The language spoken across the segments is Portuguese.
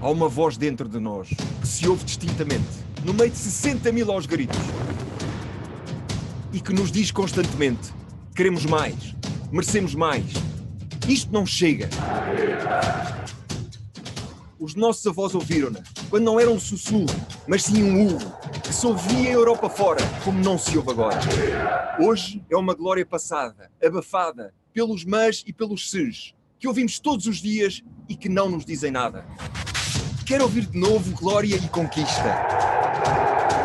Há uma voz dentro de nós que se ouve distintamente, no meio de 60 mil aos gritos. E que nos diz constantemente: queremos mais, merecemos mais. Isto não chega. Os nossos avós ouviram-na, quando não era um sussurro, mas sim um urro, que se ouvia a Europa fora, como não se ouve agora. Hoje é uma glória passada, abafada, pelos mas e pelos ses, que ouvimos todos os dias e que não nos dizem nada. Quero ouvir de novo glória e conquista.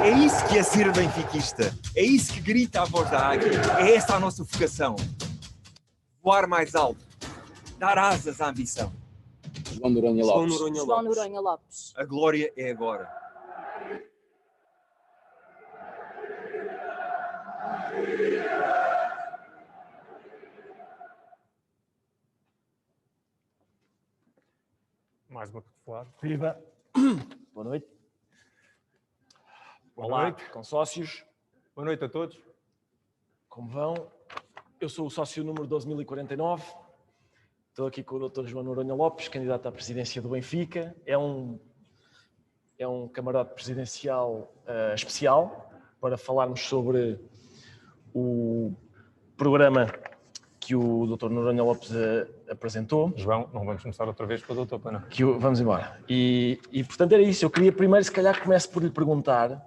É isso que é ser benfiquista. É isso que grita a voz da águia. É essa a nossa vocação. Voar mais alto. Dar asas à ambição. João Noronha Lopes. João Noronha Lopes. A glória é agora. Mais uma cotovelada. Viva! Boa noite. Boa Olá, noite. consócios. Boa noite a todos. Como vão? Eu sou o sócio número 12.049. Estou aqui com o Dr. João Noronha Lopes, candidato à presidência do Benfica. É um camarote presidencial especial para falarmos sobre o programa que o Dr. Noronha Lopes apresentou. João, não vamos começar outra vez com o doutor, para não. Vamos embora. E, portanto, era isso. Eu queria primeiro, se calhar, comece por lhe perguntar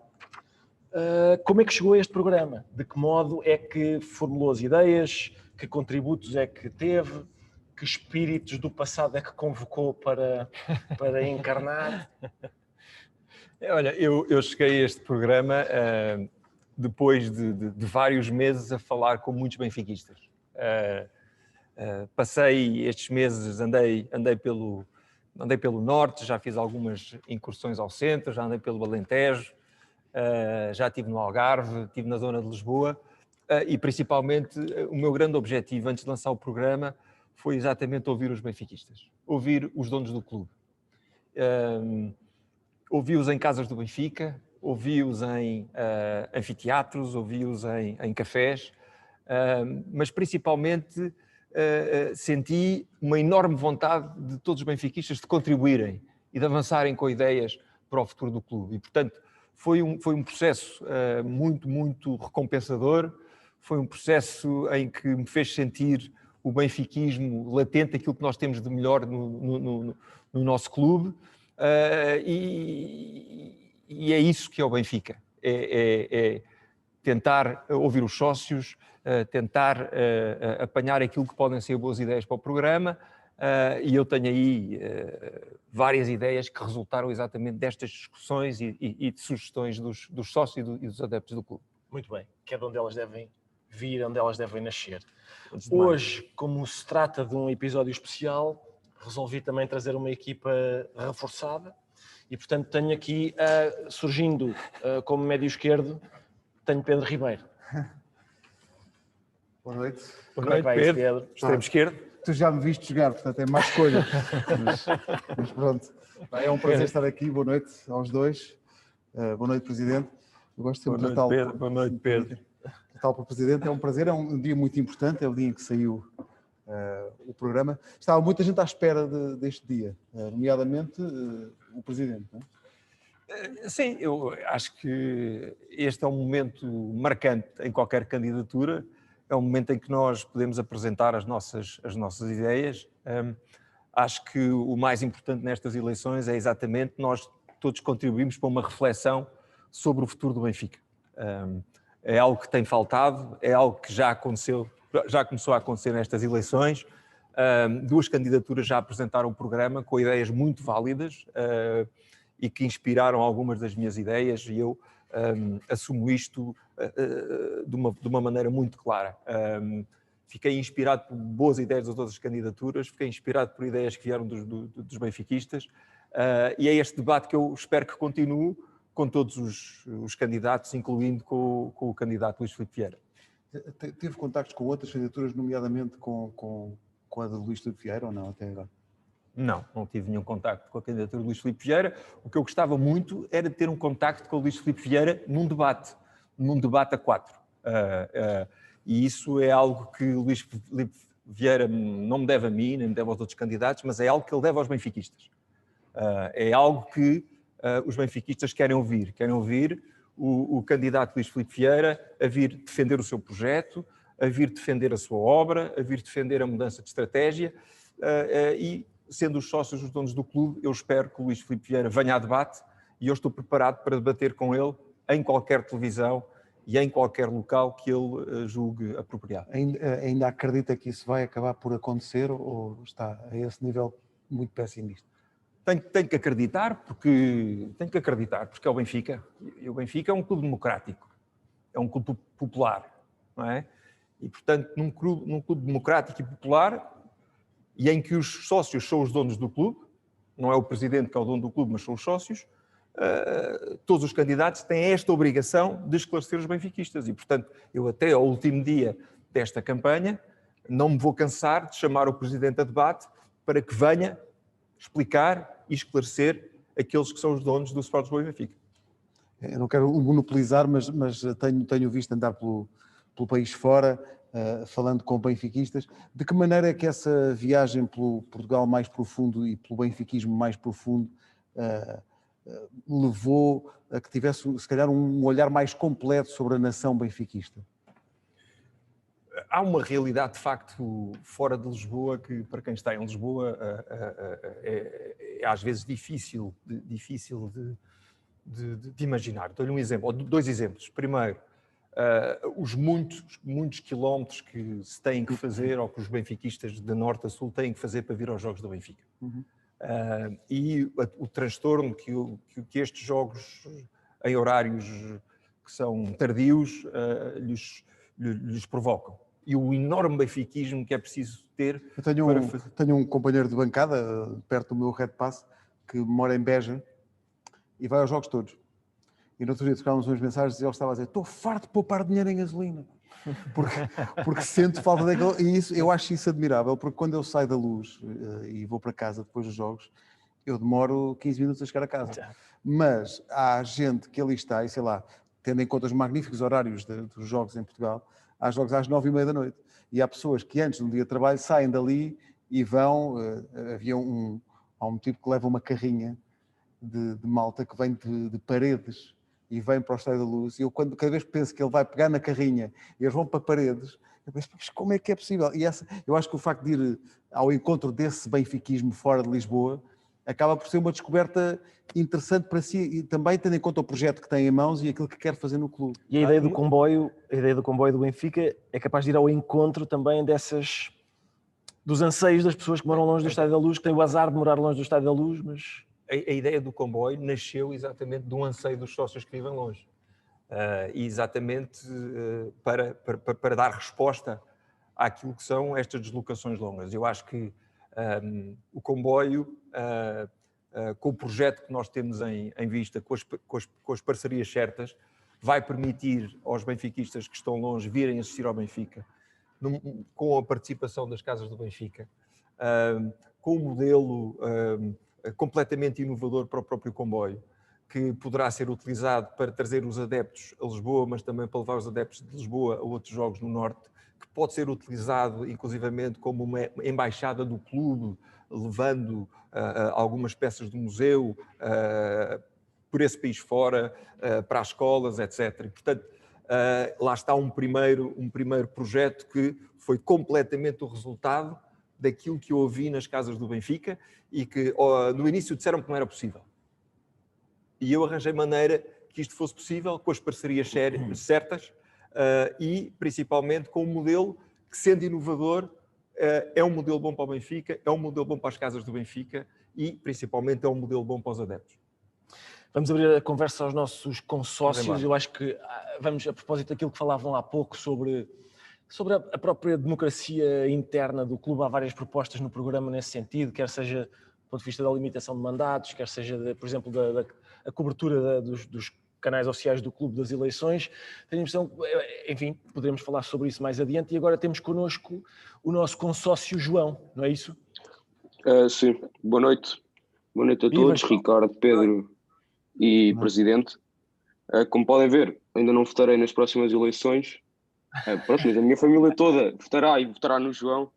como é que chegou a este programa? De que modo é que formulou as ideias? Que contributos é que teve? Que espíritos do passado é que convocou para encarnar? Olha, eu cheguei a este programa depois de vários meses a falar com muitos benfiquistas. Passei estes meses, andei pelo norte, já fiz algumas incursões ao centro, já andei pelo Alentejo, já estive no Algarve, estive na zona de Lisboa e principalmente o meu grande objetivo antes de lançar o programa foi exatamente ouvir os benfiquistas, ouvir os donos do clube. Ouvi-os em casas do Benfica, ouvi-os em anfiteatros, ouvi-os em cafés, mas principalmente senti uma enorme vontade de todos os benfiquistas de contribuírem e de avançarem com ideias para o futuro do clube. E, portanto, foi um processo muito, muito recompensador, foi um processo em que me fez sentir o benfiquismo latente, aquilo que nós temos de melhor no nosso clube, e é isso que é o Benfica, é tentar ouvir os sócios, tentar apanhar aquilo que podem ser boas ideias para o programa, e eu tenho aí várias ideias que resultaram exatamente destas discussões e de sugestões dos sócios e dos adeptos do clube. Muito bem, que é de onde elas devem vir, onde elas devem nascer. Hoje, como se trata de um episódio especial, resolvi também trazer uma equipa reforçada e, portanto, tenho aqui, surgindo como médio esquerdo, tenho Pedro Ribeiro. Boa noite. Boa noite, Pedro. Extremo esquerdo. Tu já me viste jogar, portanto é mais escolha. mas pronto. É um prazer estar aqui. Boa noite aos dois. Boa noite, Presidente. Eu gosto sempre de tratá-lo. Boa noite, Pedro. Tratá-lo para Presidente é um prazer, é um dia muito importante, é o dia em que saiu o programa. Estava muita gente à espera deste dia, nomeadamente o Presidente, não é? Sim, eu acho que este é um momento marcante em qualquer candidatura, é um momento em que nós podemos apresentar as nossas ideias. Acho que o mais importante nestas eleições é exatamente nós todos contribuímos para uma reflexão sobre o futuro do Benfica. É algo que tem faltado, é algo que já começou a acontecer nestas eleições. Duas candidaturas já apresentaram o programa com ideias muito válidas e que inspiraram algumas das minhas ideias, e eu assumo isto de uma maneira muito clara. Fiquei inspirado por boas ideias das outras candidaturas, fiquei inspirado por ideias que vieram dos benfiquistas, e é este debate que eu espero que continue com todos os candidatos, incluindo com o candidato Luís Filipe Vieira. Teve contactos com outras candidaturas, nomeadamente com a de Luís Filipe Vieira, ou não, até agora? Não tive nenhum contacto com a candidatura de Luís Filipe Vieira. O que eu gostava muito era de ter um contacto com o Luís Filipe Vieira num debate a quatro. E isso é algo que o Luís Filipe Vieira não me deve a mim, nem me deve aos outros candidatos, mas é algo que ele deve aos benfiquistas. É algo que os benfiquistas querem ouvir. Querem ouvir o candidato Luís Filipe Vieira a vir defender o seu projeto, a vir defender a sua obra, a vir defender a mudança de estratégia e, sendo os sócios os donos do clube, eu espero que o Luís Filipe Vieira venha a debate e eu estou preparado para debater com ele em qualquer televisão e em qualquer local que ele julgue apropriado. Ainda acredita que isso vai acabar por acontecer ou está a esse nível muito pessimista? Tenho que acreditar porque é o Benfica. E o Benfica é um clube democrático, é um clube popular, não é? E, portanto, num clube democrático e popular, e em que os sócios são os donos do clube, não é o presidente que é o dono do clube, mas são os sócios, todos os candidatos têm esta obrigação de esclarecer os benfiquistas. E, portanto, eu até ao último dia desta campanha não me vou cansar de chamar o presidente a debate para que venha explicar e esclarecer aqueles que são os donos do Sport Lisboa e Benfica. Eu não quero monopolizar, mas tenho visto andar pelo país fora, falando com benfiquistas. De que maneira é que essa viagem pelo Portugal mais profundo e pelo benfiquismo mais profundo levou a que tivesse, se calhar, um olhar mais completo sobre a nação benfiquista? Há uma realidade, de facto, fora de Lisboa, que para quem está em Lisboa é às vezes difícil de imaginar. Dou-lhe um exemplo, ou dois exemplos. Primeiro, os muitos quilómetros que se têm que fazer, ou que os benfiquistas de norte a sul têm que fazer para vir aos jogos do Benfica. E o transtorno que estes jogos em horários que são tardios lhes provocam. E o enorme benfiquismo que é preciso ter. Eu tenho um companheiro de bancada, perto do meu Red Pass, que mora em Beja e vai aos jogos todos. E no outro dia trocávamos umas mensagens e ele estava a dizer: estou farto de poupar dinheiro em gasolina. Porque sente falta daquele... E isso, eu acho isso admirável, porque quando eu saio da Luz e vou para casa depois dos jogos, eu demoro 15 minutos a chegar a casa. Mas há gente que ali está, e sei lá, tendo em conta os magníficos horários dos jogos em Portugal, há jogos às 9h30 da noite. E há pessoas que antes de um dia de trabalho saem dali e vão... há um tipo que leva uma carrinha de malta que vem de Paredes e vem para o Estádio da Luz, e eu cada vez penso que ele vai pegar na carrinha e eles vão para Paredes, eu penso, mas como é que é possível? E eu acho que o facto de ir ao encontro desse benfiquismo fora de Lisboa acaba por ser uma descoberta interessante para si, e também tendo em conta o projeto que tem em mãos e aquilo que quer fazer no clube. E a ideia do comboio do Benfica é capaz de ir ao encontro também dos anseios das pessoas que moram longe do Estádio da Luz, que têm o azar de morar longe do Estádio da Luz, mas... A ideia do comboio nasceu exatamente de um anseio dos sócios que vivem longe. E exatamente para dar resposta àquilo que são estas deslocações longas. Eu acho que o comboio, com o projeto que nós temos em vista, com as parcerias certas, vai permitir aos benfiquistas que estão longe virem assistir ao Benfica, com a participação das casas do Benfica, com um modelo completamente inovador para o próprio comboio, que poderá ser utilizado para trazer os adeptos a Lisboa, mas também para levar os adeptos de Lisboa a outros jogos no Norte, que pode ser utilizado inclusivamente como uma embaixada do clube, levando algumas peças do museu por esse país fora, para as escolas, etc. E, portanto, lá está um primeiro projeto que foi completamente o resultado daquilo que eu ouvi nas casas do Benfica e que no início disseram que não era possível. E eu arranjei maneira que isto fosse possível, com as parcerias certas e principalmente com um modelo que, sendo inovador, é um modelo bom para o Benfica, é um modelo bom para as casas do Benfica e principalmente é um modelo bom para os adeptos. Vamos abrir a conversa aos nossos consócios. Eu acho que vamos, a propósito daquilo que falavam há pouco sobre a própria democracia interna do clube, há várias propostas no programa nesse sentido, quer seja do ponto de vista da limitação de mandatos, quer seja, por exemplo, da cobertura dos canais oficiais do clube das eleições. Tenho a impressão, enfim, poderemos falar sobre isso mais adiante. E agora temos connosco o nosso consócio João, não é isso? Sim, boa noite. Boa noite a todos, Ricardo, Pedro e Presidente. Como podem ver, ainda não votarei nas próximas eleições. Pronto, mas a minha família toda votará e votará no João.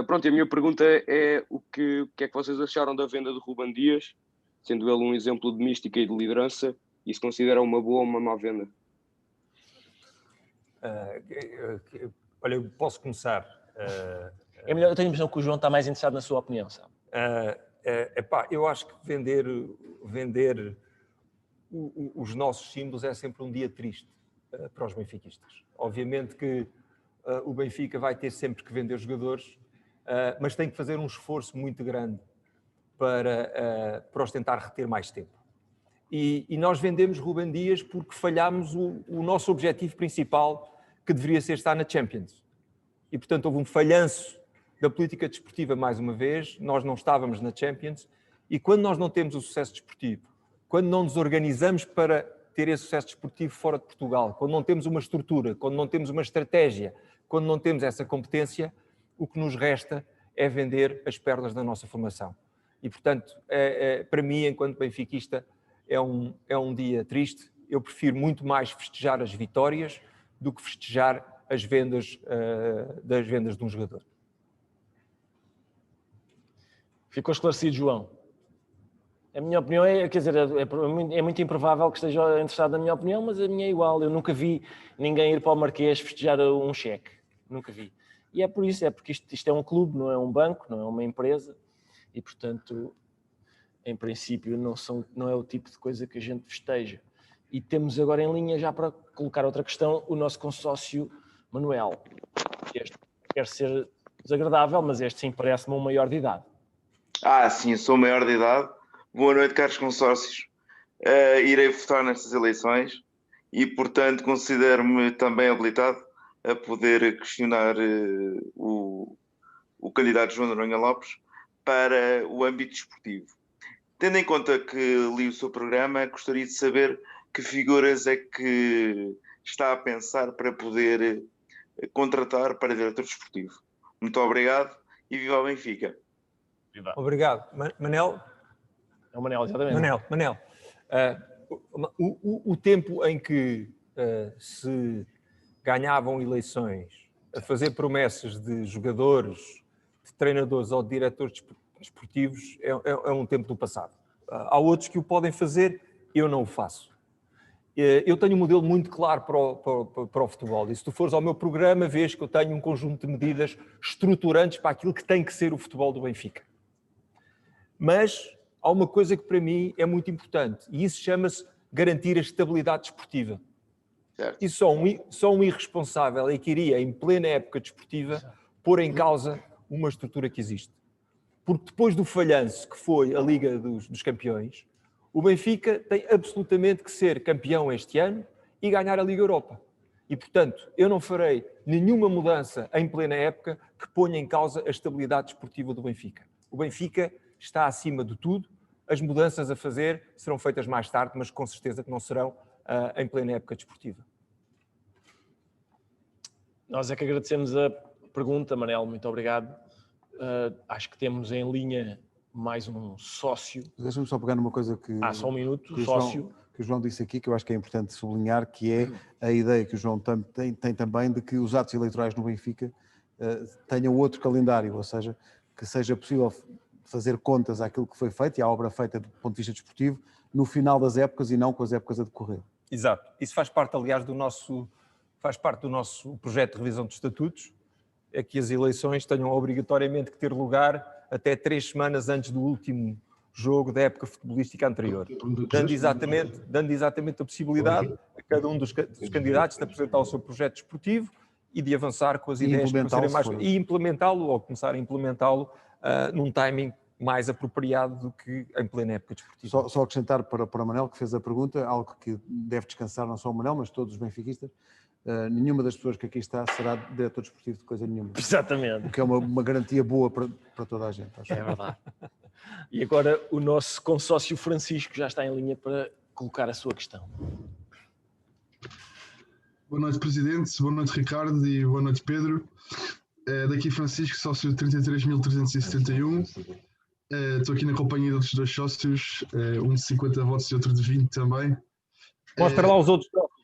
Pronto, e a minha pergunta é o que é que vocês acharam da venda de Ruben Dias, sendo ele um exemplo de mística e de liderança, e se considera uma boa ou uma má venda? Olha, eu posso começar. É melhor, eu tenho a impressão que o João está mais interessado na sua opinião, sabe? Eu acho que vender os nossos símbolos é sempre um dia triste para os benfiquistas. Obviamente que o Benfica vai ter sempre que vender jogadores, mas tem que fazer um esforço muito grande para os tentar reter mais tempo. E nós vendemos Ruben Dias porque falhámos o nosso objetivo principal, que deveria ser estar na Champions. E, portanto, houve um falhanço da política desportiva mais uma vez, nós não estávamos na Champions, e quando nós não temos o sucesso desportivo, quando não nos organizamos para ter esse sucesso desportivo fora de Portugal, quando não temos uma estrutura, quando não temos uma estratégia, quando não temos essa competência, o que nos resta é vender as perlas da nossa formação. E, portanto, para mim, enquanto benfiquista, é um dia triste. Eu prefiro muito mais festejar as vitórias do que festejar as vendas das vendas de um jogador. Ficou esclarecido, João. A minha opinião é muito improvável que esteja interessado na minha opinião, mas a minha é igual. Eu nunca vi ninguém ir para o Marquês festejar um cheque. Nunca vi. E é por isso, porque isto é um clube, não é um banco, não é uma empresa. E, portanto, em princípio, não é o tipo de coisa que a gente festeja. E temos agora em linha, já para colocar outra questão, o nosso consórcio Manuel. Este quer ser desagradável, mas este sim parece-me um maior de idade. Sim, sou maior de idade. Boa noite, caros consórcios. Irei votar nestas eleições e, portanto, considero-me também habilitado a poder questionar o candidato João Noronha Lopes para o âmbito desportivo. Tendo em conta que li o seu programa, gostaria de saber que figuras é que está a pensar para poder contratar para diretor desportivo. Muito obrigado e viva o Benfica. Obrigado. Manel? É o Manel, exatamente. Manel. O tempo em que se ganhavam eleições a fazer promessas de jogadores, de treinadores ou de diretores desportivos é um tempo do passado. Há outros que o podem fazer, eu não o faço. Eu tenho um modelo muito claro para o futebol. E se tu fores ao meu programa, vês que eu tenho um conjunto de medidas estruturantes para aquilo que tem que ser o futebol do Benfica. Mas há uma coisa que para mim é muito importante, e isso chama-se garantir a estabilidade desportiva. Certo. E só um irresponsável é que iria, em plena época desportiva, pôr em causa uma estrutura que existe. Porque depois do falhanço que foi a Liga dos Campeões, o Benfica tem absolutamente que ser campeão este ano e ganhar a Liga Europa. E, portanto, eu não farei nenhuma mudança em plena época que ponha em causa a estabilidade desportiva do Benfica. O Benfica está acima de tudo. As mudanças a fazer serão feitas mais tarde, mas com certeza que não serão em plena época desportiva. Nós é que agradecemos a pergunta, Manel, muito obrigado. Acho que temos em linha mais um sócio. Deixa-me só pegar numa coisa que... só um minuto, sócio. Que o João disse aqui, que eu acho que é importante sublinhar, que é a ideia que o João tem também de que os atos eleitorais no Benfica tenham outro calendário, ou seja, que seja possível fazer contas àquilo que foi feito e à obra feita do ponto de vista desportivo no final das épocas e não com as épocas a decorrer. Exato. Isso faz parte, aliás, do nosso projeto de revisão de estatutos, é que as eleições tenham obrigatoriamente que ter lugar até 3 semanas antes do último jogo da época futebolística anterior, dando exatamente a possibilidade a cada um dos candidatos de apresentar o seu projeto desportivo e de avançar com as ideias que serem mais... E implementá-lo, ou começar a implementá-lo num timing mais apropriado do que em plena época desportiva. Só acrescentar para o Manel, que fez a pergunta, algo que deve descansar não só o Manel, mas todos os benfiquistas, nenhuma das pessoas que aqui está será diretor desportivo de coisa nenhuma. Exatamente. O que é uma garantia boa para toda a gente. Acho. É verdade. E agora o nosso consórcio Francisco já está em linha para colocar a sua questão. Boa noite, Presidente. Boa noite, Ricardo. E boa noite, Pedro. Daqui Francisco, sócio 33.371. Estou aqui na companhia de outros 2 sócios, um de 50 votos e outro de 20 também. Mostra lá os outros sócios.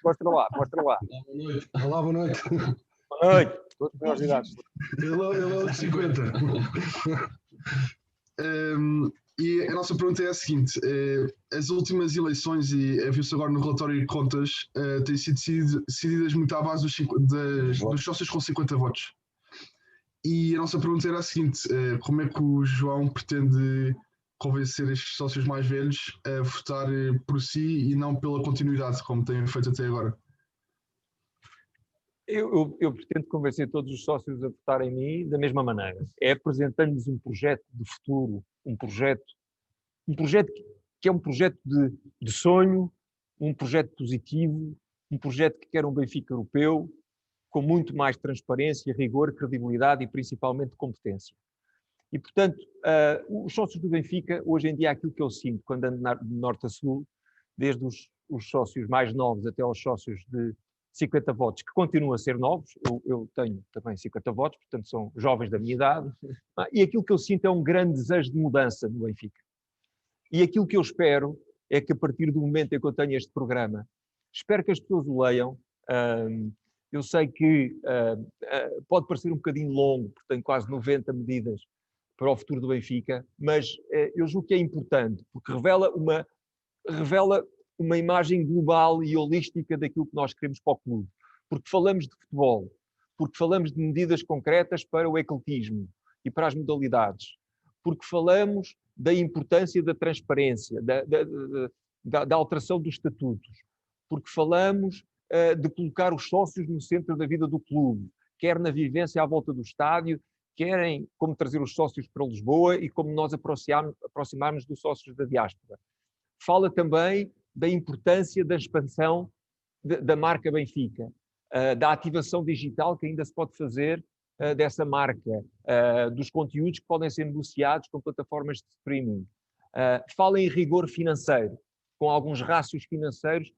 Mostra lá. Olá, boa noite. Boa noite. todos maiores de idade. Ele é o de 50. E a nossa pergunta é a seguinte: as últimas eleições, e viu-se agora no relatório de contas, têm sido decididas muito à base dos sócios com 50 votos. E a nossa pergunta era a seguinte: como é que o João pretende convencer estes sócios mais velhos a votar por si e não pela continuidade, como têm feito até agora? Eu pretendo convencer todos os sócios a votar em mim da mesma maneira. É apresentando-lhes um projeto de futuro, um projeto que é um projeto de sonho, um projeto positivo, um projeto que quer um Benfica europeu, com muito mais transparência, rigor, credibilidade e principalmente competência. E, portanto, os sócios do Benfica, hoje em dia, aquilo que eu sinto quando ando de norte a sul, desde os sócios mais novos até aos sócios de 50 votos, que continuam a ser novos, eu tenho também 50 votos, portanto são jovens da minha idade, e aquilo que eu sinto é um grande desejo de mudança no Benfica. E aquilo que eu espero é que a partir do momento em que eu tenho este programa, espero que as pessoas o leiam. Eu sei que pode parecer um bocadinho longo, porque tem quase 90 medidas para o futuro do Benfica, mas eu julgo que é importante, porque revela uma imagem global e holística daquilo que nós queremos para o clube. Porque falamos de futebol, porque falamos de medidas concretas para o ecletismo e para as modalidades, porque falamos da importância da transparência, da alteração dos estatutos, porque falamos de colocar os sócios no centro da vida do clube, quer na vivência à volta do estádio, querem como trazer os sócios para Lisboa e como nós aproximarmos dos sócios da diáspora. Fala também da importância da expansão da marca Benfica, da ativação digital que ainda se pode fazer dessa marca, dos conteúdos que podem ser negociados com plataformas de streaming. Fala em rigor financeiro, com alguns rácios financeiros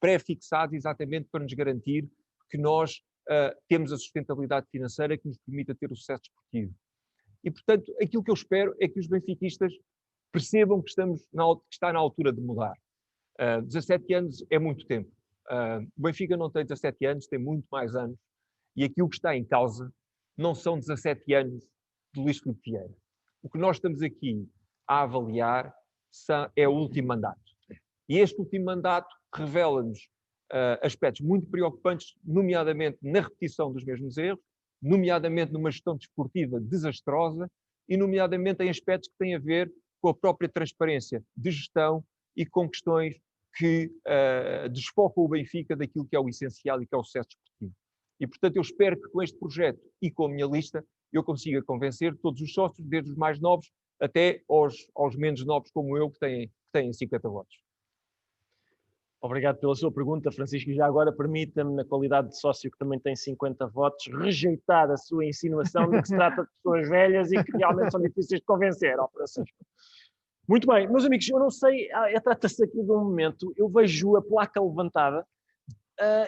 pré-fixados exatamente para nos garantir que nós temos a sustentabilidade financeira que nos permita ter o sucesso desportivo. E, portanto, aquilo que eu espero é que os benfiquistas percebam que está na altura de mudar. 17 anos é muito tempo. O Benfica não tem 17 anos, tem muito mais anos. E aquilo que está em causa não são 17 anos de Luís Filipe Vieira. O que nós estamos aqui a avaliar é o último mandato. E este último mandato revela-nos aspectos muito preocupantes, nomeadamente na repetição dos mesmos erros, nomeadamente numa gestão desportiva desastrosa e nomeadamente em aspectos que têm a ver com a própria transparência de gestão e com questões que desfocam o Benfica daquilo que é o essencial e que é o sucesso desportivo. E, portanto, eu espero que com este projeto e com a minha lista eu consiga convencer todos os sócios, desde os mais novos até aos menos novos como eu, que têm 50 votos. Obrigado pela sua pergunta, Francisco. E já agora permita-me, na qualidade de sócio que também tem 50 votos, rejeitar a sua insinuação de que se trata de pessoas velhas e que realmente são difíceis de convencer, ó, Francisco. Muito bem, meus amigos, eu não sei, trata-se aqui de um momento, eu vejo a placa levantada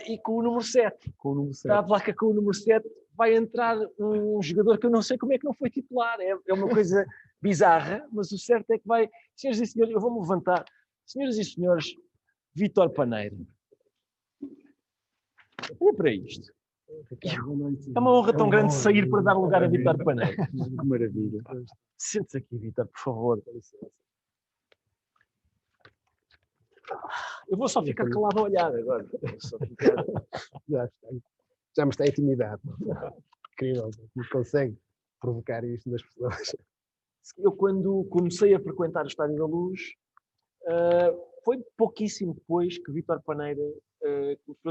e com o número 7. Com o número 7. A placa com o número 7 vai entrar um jogador que eu não sei como é que não foi titular. É uma coisa bizarra, mas o certo é que vai... Senhoras e senhores, eu vou-me levantar. Senhoras e senhores, Vítor Paneiro. Olha para isto. É uma honra tão grande sair para dar lugar a Vítor Paneiro. Que maravilha. Sente-se aqui, Vítor, por favor. Eu vou só ficar calado a olhar agora. Já me está a intimidade. Incrível. Como consegue provocar isto nas pessoas. Eu, quando comecei a frequentar o Estádio da Luz, foi pouquíssimo depois que Vítor Paneira...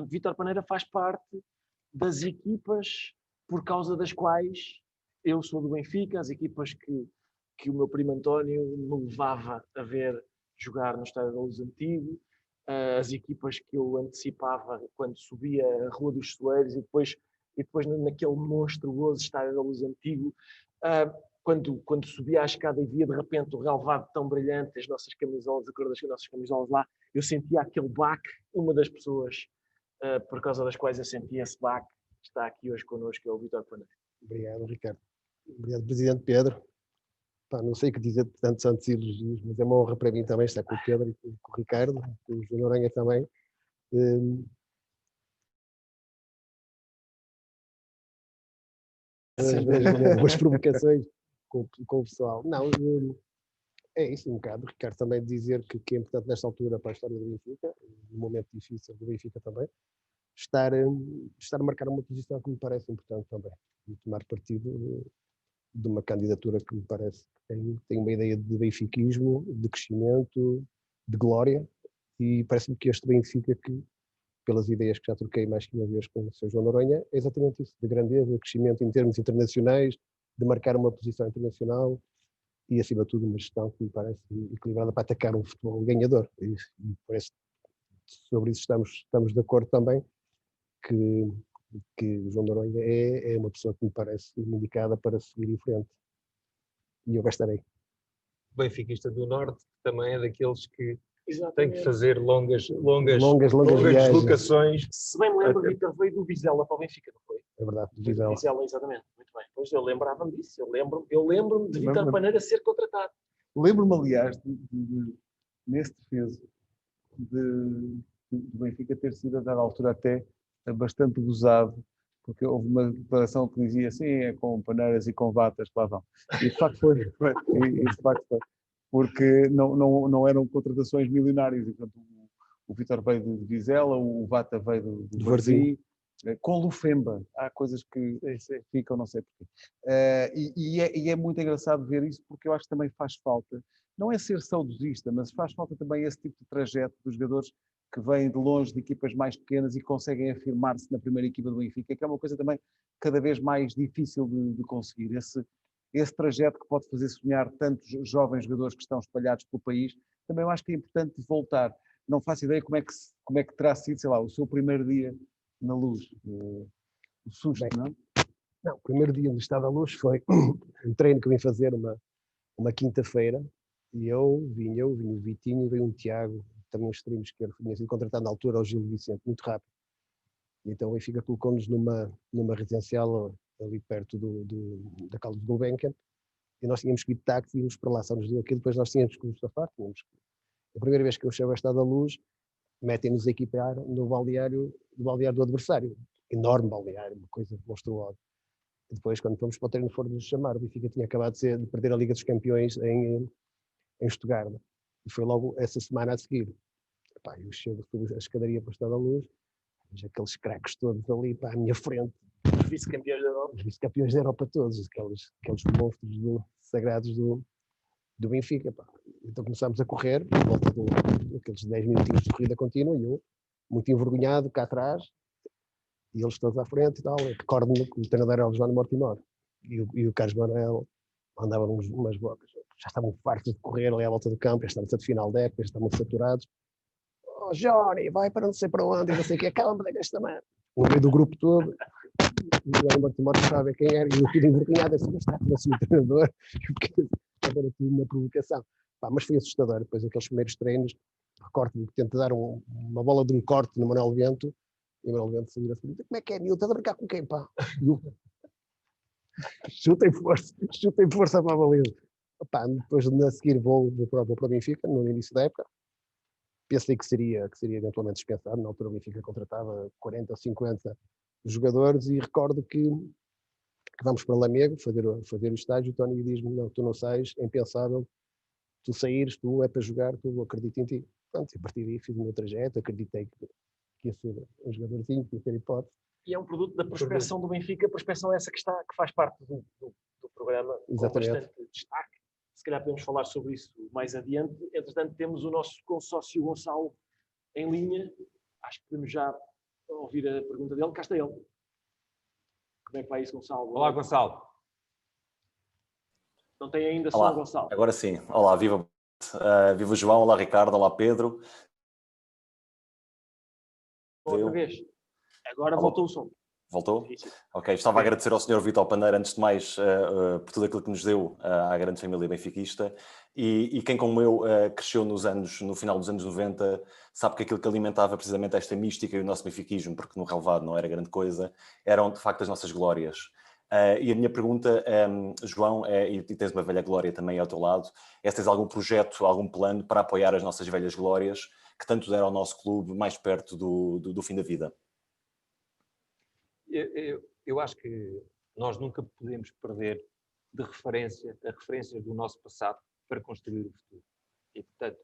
Vítor Paneira faz parte das equipas por causa das quais eu sou do Benfica, as equipas que o meu primo António me levava a ver jogar no Estádio da Luz Antigo, as equipas que eu antecipava quando subia a Rua dos Soeiros e depois naquele monstruoso Estádio da Luz Antigo, quando subia a escada e via de repente o relvado tão brilhante, as nossas camisolas, a cor das nossas camisolas lá, eu sentia aquele baque. Uma das pessoas por causa das quais eu sentia esse baque está aqui hoje connosco, é o Vítor Paneiro. Obrigado, Ricardo. Obrigado, Presidente Pedro. Não sei o que dizer de tantos santos elogios, mas é uma honra para mim também estar com o Pedro e com o Ricardo, com o João Noronha também. boas provocações com o pessoal. Não, é isso um bocado. Ricardo também dizer que é importante nesta altura para a história do Benfica, num momento difícil do Benfica também, estar a marcar uma posição que me parece importante também, e tomar partido de uma candidatura que me parece que tem uma ideia de benfiquismo, de crescimento, de glória, e parece-me que este Benfica, que pelas ideias que já troquei mais que uma vez com o Sr. João Noronha, é exatamente isso, de grandeza, de crescimento em termos internacionais, de marcar uma posição internacional e, acima de tudo, uma gestão que me parece equilibrada para atacar um futebol ganhador. E parece que sobre isso estamos de acordo também, que o João Noronha é uma pessoa que me parece indicada para seguir em frente. E eu gastarei. Benfiquista do Norte, também é daqueles que Exatamente. tem que fazer longas viagens. deslocações. Se bem me lembro, Vitor veio do Vizela para o Benfica, não foi? É verdade, do Vizela. Vizela. Exatamente. Muito bem. Pois eu lembrava-me disso. Eu lembro-me de Vítor Paneira ser contratado. Lembro-me, aliás, nesse defeso do Benfica ter sido, a dada altura, até bastante gozado, porque houve uma declaração que dizia assim, é com paneiras e com vatas que lá vão. E de facto foi. Porque não eram contratações milionárias. Portanto, o Vítor veio de Vizela, o Vata veio do Varzim, com Lufemba. Há coisas que ficam, não sei porquê. E é muito engraçado ver isso, porque eu acho que também faz falta, não é ser saudosista, mas faz falta também esse tipo de trajeto dos jogadores que vêm de longe de equipas mais pequenas e conseguem afirmar-se na primeira equipa do Benfica, que é uma coisa também cada vez mais difícil de conseguir. Esse trajeto que pode fazer sonhar tantos jovens jogadores que estão espalhados pelo país, também eu acho que é importante voltar. Não faço ideia como é que terá sido, sei lá, o seu primeiro dia na Luz. O susto, não? Não, o primeiro dia do Estado à Luz foi um treino que eu vim fazer uma quinta-feira, e eu vim o Vitinho, e veio um Tiago, também um extremo esquerdo, que tinha sido contratado na altura ao Gil Vicente, muito rápido. E então o Benfica colocou-nos numa residencial ali perto da Caldas do Gulbenkian, e nós tínhamos que ir de táxi, íamos para lá, só nos deu aquilo, depois nós tínhamos que nos safar, a primeira vez que eu chego ao Estado da Luz, metem-nos a equipar no balneário do adversário, enorme balneário, uma coisa monstruosa. E depois, quando fomos para o treino, foram-nos chamar, o Benfica tinha acabado de perder a Liga dos Campeões em Stuttgart, e foi logo essa semana a seguir. Epá, eu chego, subo a escadaria para o Estado da Luz, vejo aqueles craques todos ali para a minha frente, Os vice-campeões da Europa. Os vice-campeões da Europa todos, aqueles monstros sagrados do Benfica. Pá. Então começámos a correr, por volta daqueles 10 minutinhos de corrida contínua, e eu, muito envergonhado, cá atrás, e eles todos à frente e tal. Recordo-me que o treinador era o João Mortimor, e o Carlos Manuel mandava umas bocas. Já estavam fartos de correr ali à volta do campo, já estávamos a final da época, já estavam saturados. Oh, Johnny, vai para não sei para onde, não sei o que, calma desta manhã. No meio do grupo todo, o João Mortimor não sabia quem era, e eu fui envergonhado, assim, mas está assim o treinador, porque era tudo uma provocação. Pá, mas foi assustador, depois aqueles primeiros treinos, recordo-me que tento dar uma bola de um corte no Manuel Bento, e o Manuel Bento saiu assim, como é que é, Nil? Estás a brincar com quem, pá? Chutem força para a baliza. Pá, depois a seguir vou para o Benfica, no início da época. Pensei que seria eventualmente dispensado, na altura o Benfica contratava 40 ou 50 jogadores, e recordo que vamos para Lamego fazer o estágio, o Tony diz-me, não, tu não sais, é impensável, tu saíres, tu é para jogar, tu acredito em ti. Pronto, a partir daí fiz o meu trajeto, acreditei que ia ser um jogadorzinho, que ia ter hipótese. E é um produto da prospecção do Benfica, prospecção essa que faz parte do programa, exatamente, com bastante destaque. Se calhar podemos falar sobre isso mais adiante. Entretanto, temos o nosso consórcio Gonçalo em linha. Acho que podemos já ouvir a pergunta dele. Cá está ele. Como é que vai isso, Gonçalo? Olá, Gonçalo. Não tem ainda Olá, som, Gonçalo. Agora sim. Olá, viva o João, olá Ricardo, olá Pedro. Outra vez. Agora voltou o som. Voltou? Sim, sim. Ok, estava a agradecer ao Sr. Vítor Paneira, antes de mais, por tudo aquilo que nos deu à grande família benfiquista, e quem como eu cresceu no final dos anos 90, sabe que aquilo que alimentava precisamente esta mística e o nosso benfiquismo, porque no relevado não era grande coisa, eram de facto as nossas glórias. E a minha pergunta, João, e tens uma velha glória também ao teu lado, é se tens algum projeto, algum plano para apoiar as nossas velhas glórias, que tanto deram ao nosso clube mais perto do fim da vida? Eu acho que Nós nunca podemos perder de referência as referências do nosso passado para construir o futuro. E, portanto,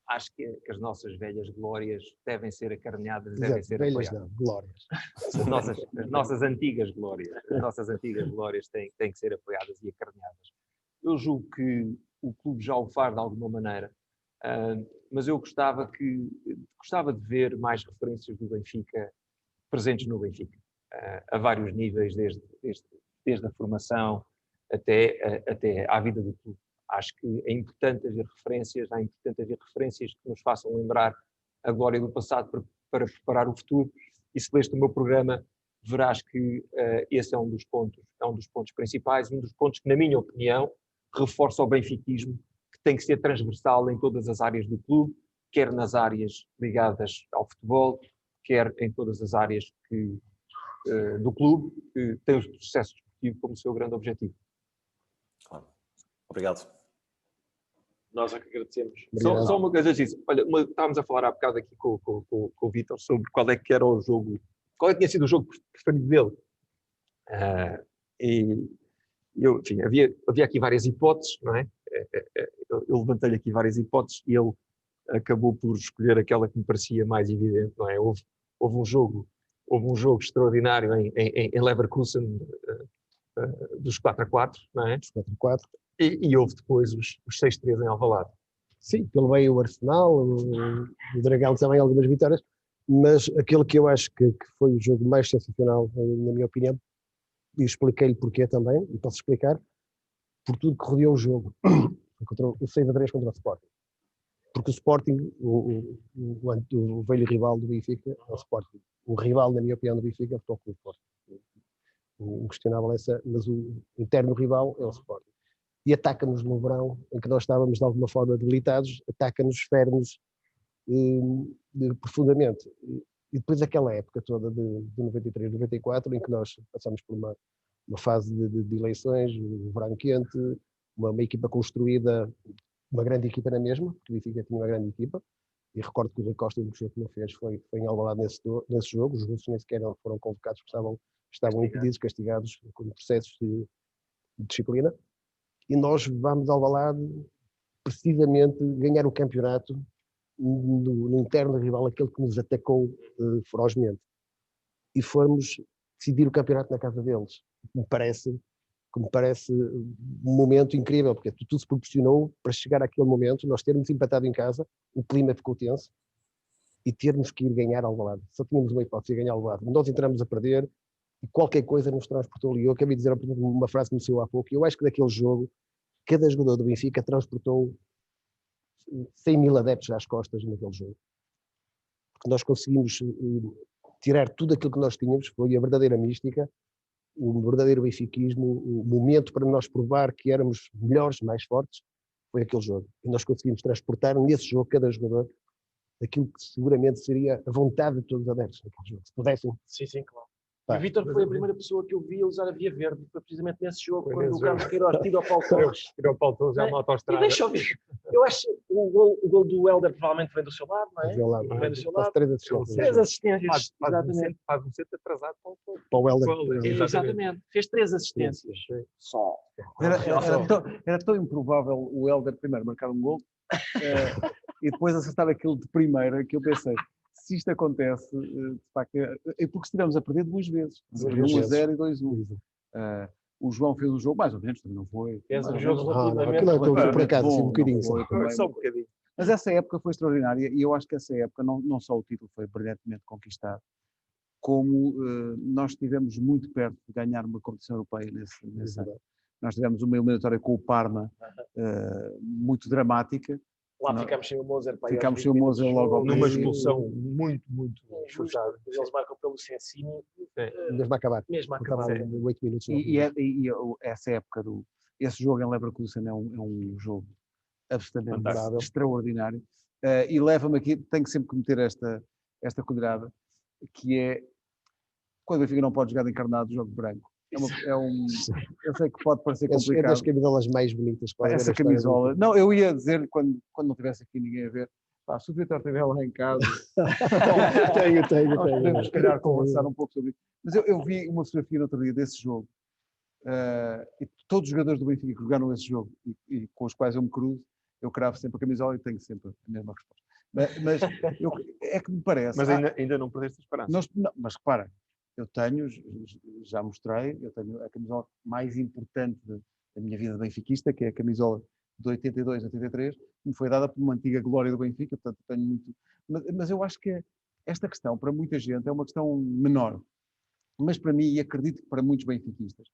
acho que as nossas velhas glórias devem ser acarinhadas e devem ser velhas apoiadas. não, glórias. As nossas antigas glórias. As nossas antigas glórias têm que ser apoiadas e acarinhadas. Eu julgo que o clube já o faz de alguma maneira, mas eu gostava de ver mais referências do Benfica presentes no Benfica, a vários níveis, desde a formação até à vida do clube. Acho que é importante haver referências, que nos façam lembrar a glória do passado para preparar o futuro. E se leste o meu programa, verás que esse é um dos pontos principais, um dos pontos que, na minha opinião, reforça o benfiquismo, que tem que ser transversal em todas as áreas do clube, quer nas áreas ligadas ao futebol, quer em todas as áreas do clube, que tem o sucesso desportivo como seu grande objetivo. Claro. Obrigado. Nós é que agradecemos. Só uma coisa disso. Olha, estávamos a falar há bocado aqui com o Vítor sobre qual é que era o jogo, qual é que tinha sido o jogo preferido dele. Enfim, havia aqui várias hipóteses, não é? Eu levantei-lhe aqui várias hipóteses e ele acabou por escolher aquela que me parecia mais evidente, não é? Houve um jogo extraordinário em Leverkusen dos 4-4, não é? Os 4-4. E houve depois os 6-3 em Alvalade. Sim, pelo meio o Arsenal, o Dragão também algumas vitórias, mas aquele que eu acho que foi o jogo mais sensacional, na minha opinião, e expliquei-lhe porquê também, e posso explicar, por tudo que rodeou o jogo, o 6-3 contra o Sporting. Porque o Sporting, o velho rival do Benfica, é o Sporting. O rival, na minha opinião, do Benfica é o Futebol Clube do Porto. Inquestionável mas o interno rival é o Sporting. E ataca-nos no verão, em que nós estávamos de alguma forma debilitados, ataca-nos, fere-nos profundamente. E depois aquela época toda de 93, 94, em que nós passamos por uma fase de eleições, um verão quente, uma equipa construída, uma grande equipa na mesma, porque o Benfica tinha uma grande equipa, e recordo que o Rui Costa, o que não fez, foi em Alvalade nesse jogo. Os russos nem sequer foram convocados, porque estavam impedidos, castigados com processos de disciplina. E nós vamos ao Alvalade precisamente ganhar o campeonato no interno rival, aquele que nos atacou ferozmente. E fomos decidir o campeonato na casa deles. Que me parece um momento incrível, porque tudo se proporcionou para chegar àquele momento, nós termos empatado em casa, o clima ficou tenso, e termos que ir ganhar ao Alvalade. Só tínhamos uma hipótese de ganhar ao Alvalade. Nós entramos a perder, e qualquer coisa nos transportou ali. Eu acabei de dizer uma frase que me saiu há pouco, e eu acho que daquele jogo, cada jogador do Benfica transportou 100 mil adeptos às costas naquele jogo. Porque nós conseguimos tirar tudo aquilo que nós tínhamos, foi a verdadeira mística, o verdadeiro benfiquismo, o momento para nós provar que éramos melhores, mais fortes, foi aquele jogo. E nós conseguimos transportar nesse jogo, cada jogador, aquilo que seguramente seria a vontade de todos os adeptos naquele jogo. Se pudessem. Sim, claro. E o Vítor foi a primeira pessoa que eu vi a usar a Via Verde, foi precisamente nesse jogo, quando o Carlos Queiroz tira o Paulo Torres. Tirou o Paulo Torres à autoestrada. E deixa eu ver, eu acho que o gol do Helder provavelmente vem do seu lado, não é? Vem do seu lado. 3 assistências. 3 assistências, exatamente. Faz um centro atrasado para o Helder. Exatamente, fez 3 assistências. Só. Era tão improvável o Helder primeiro marcar um gol e depois acertar aquilo de primeira, que eu pensei, se isto acontece, de facto, é porque estivemos a perder 2 vezes. 1-0 e 2-1. O João fez um jogo, mais ou menos, também não foi. Fez um jogo relativamente. Por acaso, assim, um bocadinho. Só um bocadinho. Mas essa época foi extraordinária, e eu acho que essa época, não só o título foi brilhantemente conquistado, como nós estivemos muito perto de ganhar uma competição europeia nesse ano. Nós tivemos uma eliminatória com o Parma muito dramática. Lá ficámos sem o Moser. Ficámos sem o Moser logo ao numa expulsão muito justa. Eles marcam pelo Sensini. Mesmo a acabar. 8 minutos. E essa época, esse jogo em Leverkusen é um jogo absolutamente extraordinário. E leva-me aqui, tenho sempre que meter esta cuidada, que é, quando o Benfica não pode jogar de encarnado, jogo branco. Eu sei que pode parecer complicado. É das camisolas mais bonitas. Essa camisola. Não, eu ia dizer, quando não tivesse aqui ninguém a ver, se o Vítor estiver lá em casa... Tenho. Podemos, se calhar, conversar um pouco sobre isso. Mas eu vi uma fotografia no outro dia desse jogo, e todos os jogadores do Benfica que jogaram esse jogo e com os quais eu me cruzo, eu cravo sempre a camisola e tenho sempre a mesma resposta. Mas é que me parece... Mas ainda não perdeste a esperança. Mas repara, eu tenho, já mostrei, eu tenho a camisola mais importante da minha vida de benfiquista, que é a camisola de 82 a 83, que me foi dada por uma antiga glória do Benfica, portanto tenho muito... Mas eu acho que esta questão, para muita gente, é uma questão menor. Mas para mim, e acredito que para muitos benfiquistas,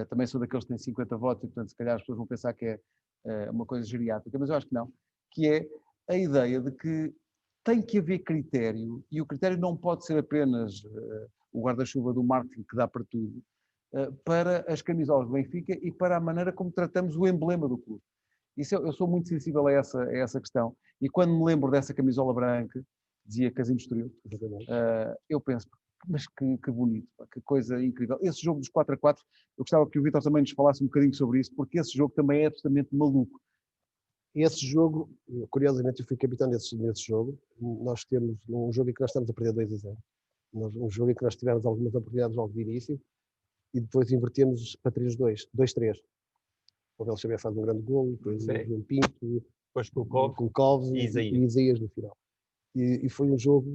também sou daqueles que têm 50 votos, e portanto se calhar as pessoas vão pensar que é uma coisa geriátrica, mas eu acho que não, que é a ideia de que tem que haver critério, e o critério não pode ser apenas o guarda-chuva do marketing que dá para tudo, para as camisolas do Benfica e para a maneira como tratamos o emblema do clube. Isso eu sou muito sensível a essa questão. E quando me lembro dessa camisola branca, dizia Casino Estoril, eu penso, mas que bonito, que coisa incrível. Esse jogo dos 4-4, eu gostava que o Vítor também nos falasse um bocadinho sobre isso, porque esse jogo também é absolutamente maluco. Esse jogo, curiosamente, eu fui capitão nesse jogo. Nós temos um jogo em que nós estamos a perder 2-0. Um jogo em que nós tivemos algumas oportunidades logo de início e depois invertemos para 3-2, 2-3. O Abel Xavier faz um grande golo, depois o João Pinto, depois Kulkov e Isaías no final. E foi um jogo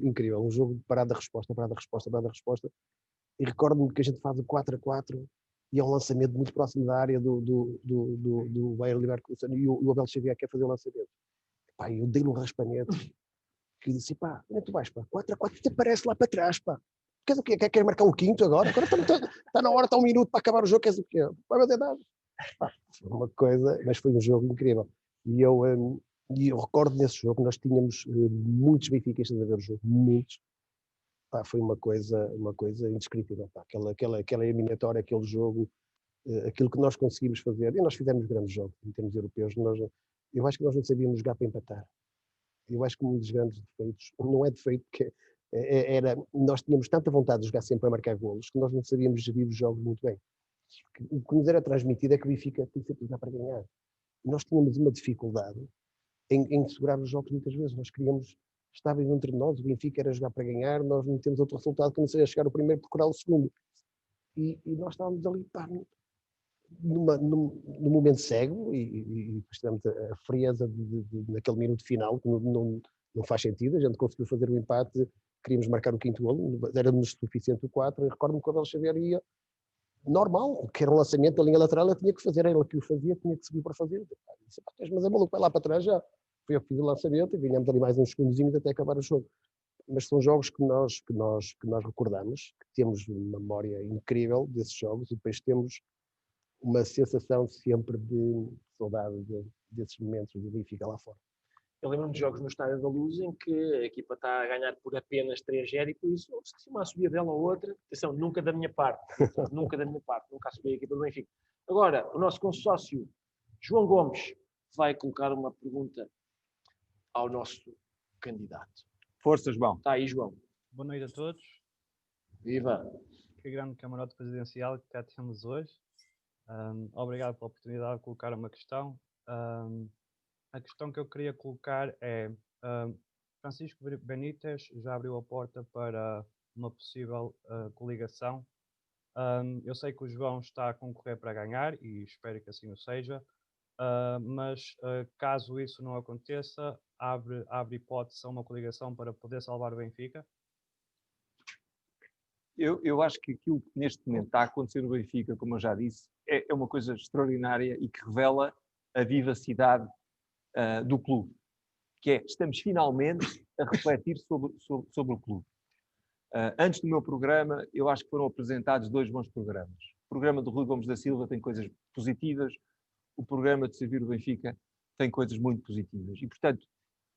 incrível, um jogo de parada-resposta. E recordo-me que a gente faz o 4-4 e é um lançamento muito próximo da área do Bayer Leverkusen e o Abel Xavier quer fazer o lançamento. Pá, eu dei-lhe um raspanete que disse, pá, onde é que tu vais, pá? 4-4, te aparece lá para trás, pá. Queres o quê? Queres marcar um quinto agora? Agora está na hora, está um minuto para acabar o jogo, queres o quê? Vai bater nada. Foi uma coisa, mas foi um jogo incrível. E eu recordo nesse jogo, nós tínhamos muitos benfiquistas a ver o jogo, muitos. Pá, foi uma coisa indescritível. Pá. Aquela eliminatória, aquele jogo, aquilo que nós conseguimos fazer, e nós fizemos grandes jogos em termos europeus, eu acho que nós não sabíamos jogar para empatar. Eu acho que um dos grandes defeitos, não é defeito, que nós tínhamos tanta vontade de jogar sempre a marcar golos, que nós não sabíamos gerir os jogos muito bem. O que nos era transmitido é que o Benfica tem sempre que jogar para ganhar. Nós tínhamos uma dificuldade em segurar os jogos muitas vezes. Nós queríamos, estava entre nós, o Benfica era jogar para ganhar, nós não temos outro resultado que não seja chegar o primeiro e procurar o segundo. E nós estávamos ali, pá, no momento cego, e tivemos a frieza naquele minuto final, que não faz sentido. A gente conseguiu fazer o empate, queríamos marcar o quinto golo, era-nos suficiente o 4, e recordo-me que o Abel Xavier ia normal, que era um lançamento da linha lateral, ele tinha que fazer, ele que o fazia, tinha que seguir para fazer. Mas é maluco, vai lá para trás já. Foi eu que fiz o lançamento e ganhamos ali mais uns segundozinhos até acabar o jogo. Mas são jogos que nós recordamos, que temos uma memória incrível desses jogos e depois temos uma sensação sempre de saudade desses momentos do Benfica lá fora. Eu lembro-me de jogos no Estádio da Luz em que a equipa está a ganhar por apenas 3-0 e por isso se uma subida dela ou outra. Atenção, nunca da minha parte, nunca assumi a equipa do Benfica. Agora, o nosso consórcio João Gomes vai colocar uma pergunta ao nosso candidato. Força, João. Está aí, João. Boa noite a todos. Viva! Que grande camarote presidencial que cá temos hoje. Obrigado pela oportunidade de colocar uma questão. A questão que eu queria colocar é Francisco Benítez já abriu a porta para uma possível coligação. Eu sei que o João está a concorrer para ganhar e espero que assim o seja, mas caso isso não aconteça, abre hipótese a uma coligação para poder salvar o Benfica? Eu acho que aquilo que neste momento está a acontecer no Benfica, como eu já disse, é uma coisa extraordinária e que revela a vivacidade do clube, que é, estamos finalmente a refletir sobre o clube. Antes do meu programa, eu acho que foram apresentados 2 bons programas. O programa do Rui Gomes da Silva tem coisas positivas, o programa de Servir o Benfica tem coisas muito positivas. E, portanto,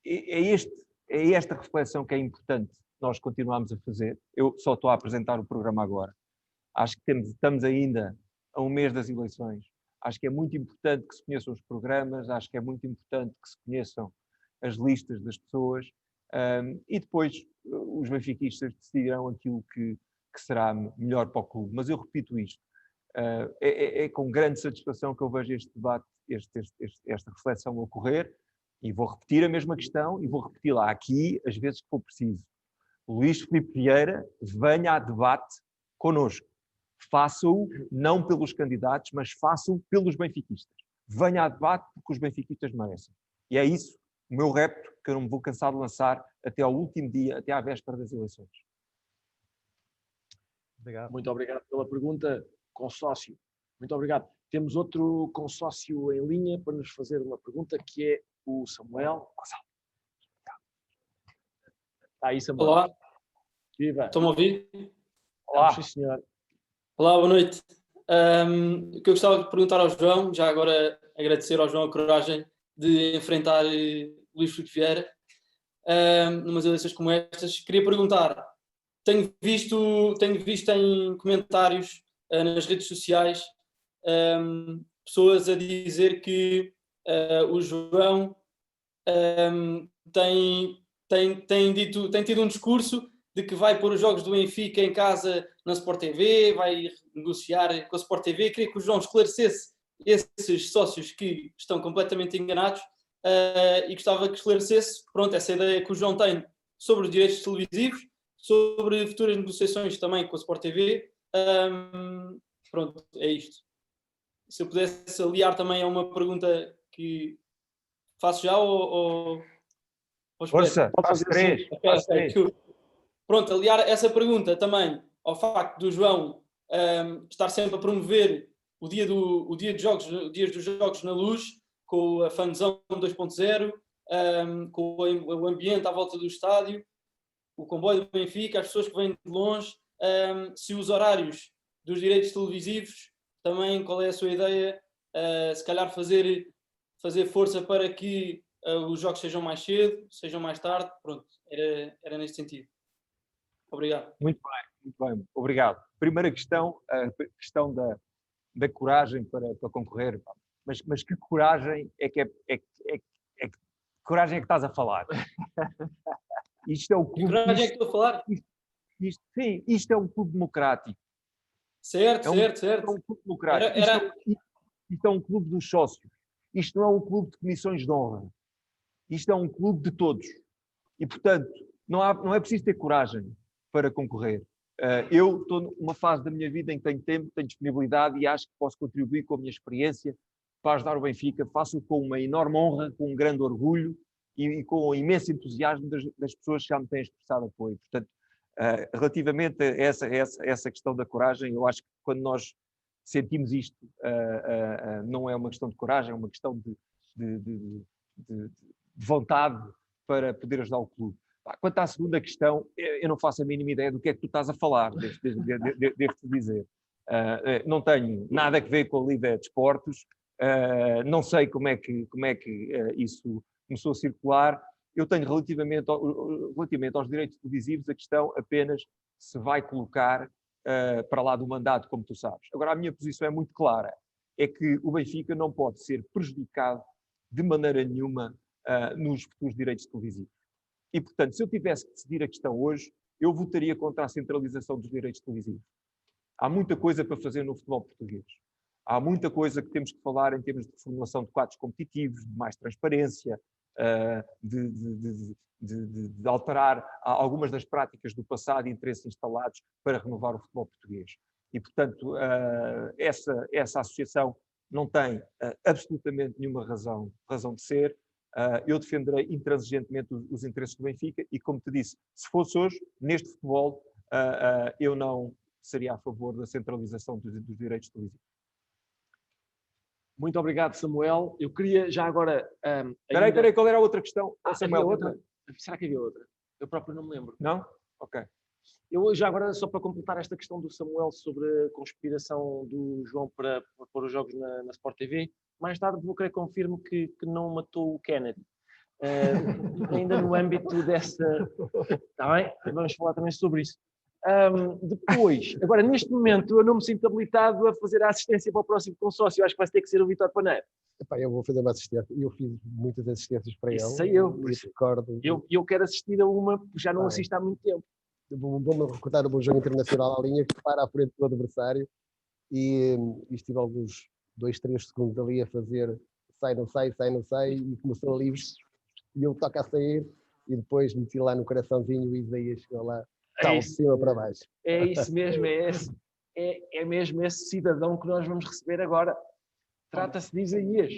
é esta reflexão que é importante nós continuarmos a fazer. Eu só estou a apresentar o programa agora. Acho que estamos ainda a um mês das eleições. Acho que é muito importante que se conheçam os programas, acho que é muito importante que se conheçam as listas das pessoas e depois os benfiquistas decidirão aquilo que será melhor para o clube. Mas eu repito isto, é com grande satisfação que eu vejo este debate, esta reflexão ocorrer e vou repetir a mesma questão e vou repeti-la aqui as vezes que for preciso. Luís Filipe Vieira venha a debate connosco. Faça-o não pelos candidatos, mas faça-o pelos benfiquistas. Venha a debate porque os benfiquistas merecem. E é isso o meu repto que eu não me vou cansar de lançar até ao último dia, até à véspera das eleições. Obrigado. Muito obrigado pela pergunta, consórcio. Muito obrigado. Temos outro consórcio em linha para nos fazer uma pergunta, que é o Samuel Gonçalves. Está aí, Samuel. Olá. Viva. Estão-me a ouvir? Olá. Sim, senhor. Olá, boa noite. O que eu gostava de perguntar ao João, já agora agradecer ao João a coragem de enfrentar Luís Filipe Vieira numas eleições como estas. Queria perguntar, tenho visto em comentários nas redes sociais pessoas a dizer que o João tem tido um discurso de que vai pôr os jogos do Benfica em casa na Sport TV, vai negociar com a Sport TV. Queria que o João esclarecesse esses sócios que estão completamente enganados e gostava que esclarecesse, pronto, essa ideia que o João tem sobre os direitos televisivos, sobre futuras negociações também com a Sport TV. Pronto, é isto. Se eu pudesse aliar também a uma pergunta que faço já ou Força, faço três. Pronto, aliar essa pergunta também ao facto do João estar sempre a promover o dia dos jogos na Luz, com a Fanzone 2.0, com o ambiente à volta do estádio, o comboio do Benfica, as pessoas que vêm de longe. Se os horários dos direitos televisivos, também qual é a sua ideia? Se calhar fazer força para que os jogos sejam mais cedo, sejam mais tarde. Pronto, era neste sentido. Obrigado. Muito bem, obrigado. Primeira questão, a questão da coragem para concorrer. Mas que coragem coragem é que estás a falar? Isto é o clube. Que coragem é que estou a falar? Isto é um clube democrático. Certo. É um clube democrático. Isto é um clube dos sócios. Isto não é um clube de comissões de honra. Isto é um clube de todos. E, portanto, não é preciso ter coragem para concorrer. Eu estou numa fase da minha vida em que tenho tempo, tenho disponibilidade e acho que posso contribuir com a minha experiência para ajudar o Benfica. Faço com uma enorme honra, com um grande orgulho e com um imenso entusiasmo das pessoas que já me têm expressado apoio. Portanto, relativamente a essa questão da coragem, eu acho que quando nós sentimos isto, não é uma questão de coragem, é uma questão de vontade para poder ajudar o clube. Quanto à segunda questão, eu não faço a mínima ideia do que é que tu estás a falar, devo-te dizer. Não tenho nada a ver com a Liga de Desportos, não sei como é que isso começou a circular. Eu tenho relativamente aos direitos televisivos a questão apenas se vai colocar para lá do mandato, como tu sabes. Agora, a minha posição é muito clara, é que o Benfica não pode ser prejudicado de maneira nenhuma nos futuros direitos televisivos. E, portanto, se eu tivesse que decidir a questão hoje, eu votaria contra a centralização dos direitos televisivos. Há muita coisa para fazer no futebol português. Há muita coisa que temos que falar em termos de reformulação de quadros competitivos, de mais transparência, de alterar algumas das práticas do passado e interesses instalados para renovar o futebol português. E, portanto, essa associação não tem absolutamente nenhuma razão de ser. Eu defenderei intransigentemente os interesses do Benfica e, como te disse, se fosse hoje, neste futebol, eu não seria a favor da centralização dos direitos televisivos. Muito obrigado, Samuel. Eu queria já agora... Espera aí, qual era a outra questão? Samuel, outra? Será que havia outra? Eu próprio não me lembro. Não? Ok. Eu já agora, só para completar esta questão do Samuel sobre a conspiração do João para pôr os jogos na Sport TV, mais tarde vou querer confirmo que não matou o Kennedy. Ainda no âmbito dessa... Está bem? Vamos falar também sobre isso. Depois, agora neste momento eu não me sinto habilitado a fazer a assistência para o próximo consórcio. Eu acho que vai ter que ser o Vítor Paneiro. Epá, eu vou fazer uma assistência. Eu fiz muitas assistências para ele. Sei eu. Eu quero assistir a uma, já não assisto há muito tempo. Vou-me recordar o meu jogo internacional à linha que para à frente do adversário e estive alguns 2-3 segundos ali a fazer sai, não sai e começou a livre e eu toco a sair e depois meti lá no coraçãozinho e Isaías chegou lá tal de cima para baixo. É isso mesmo, é esse. é mesmo esse cidadão que nós vamos receber agora. Trata-se de Isaías.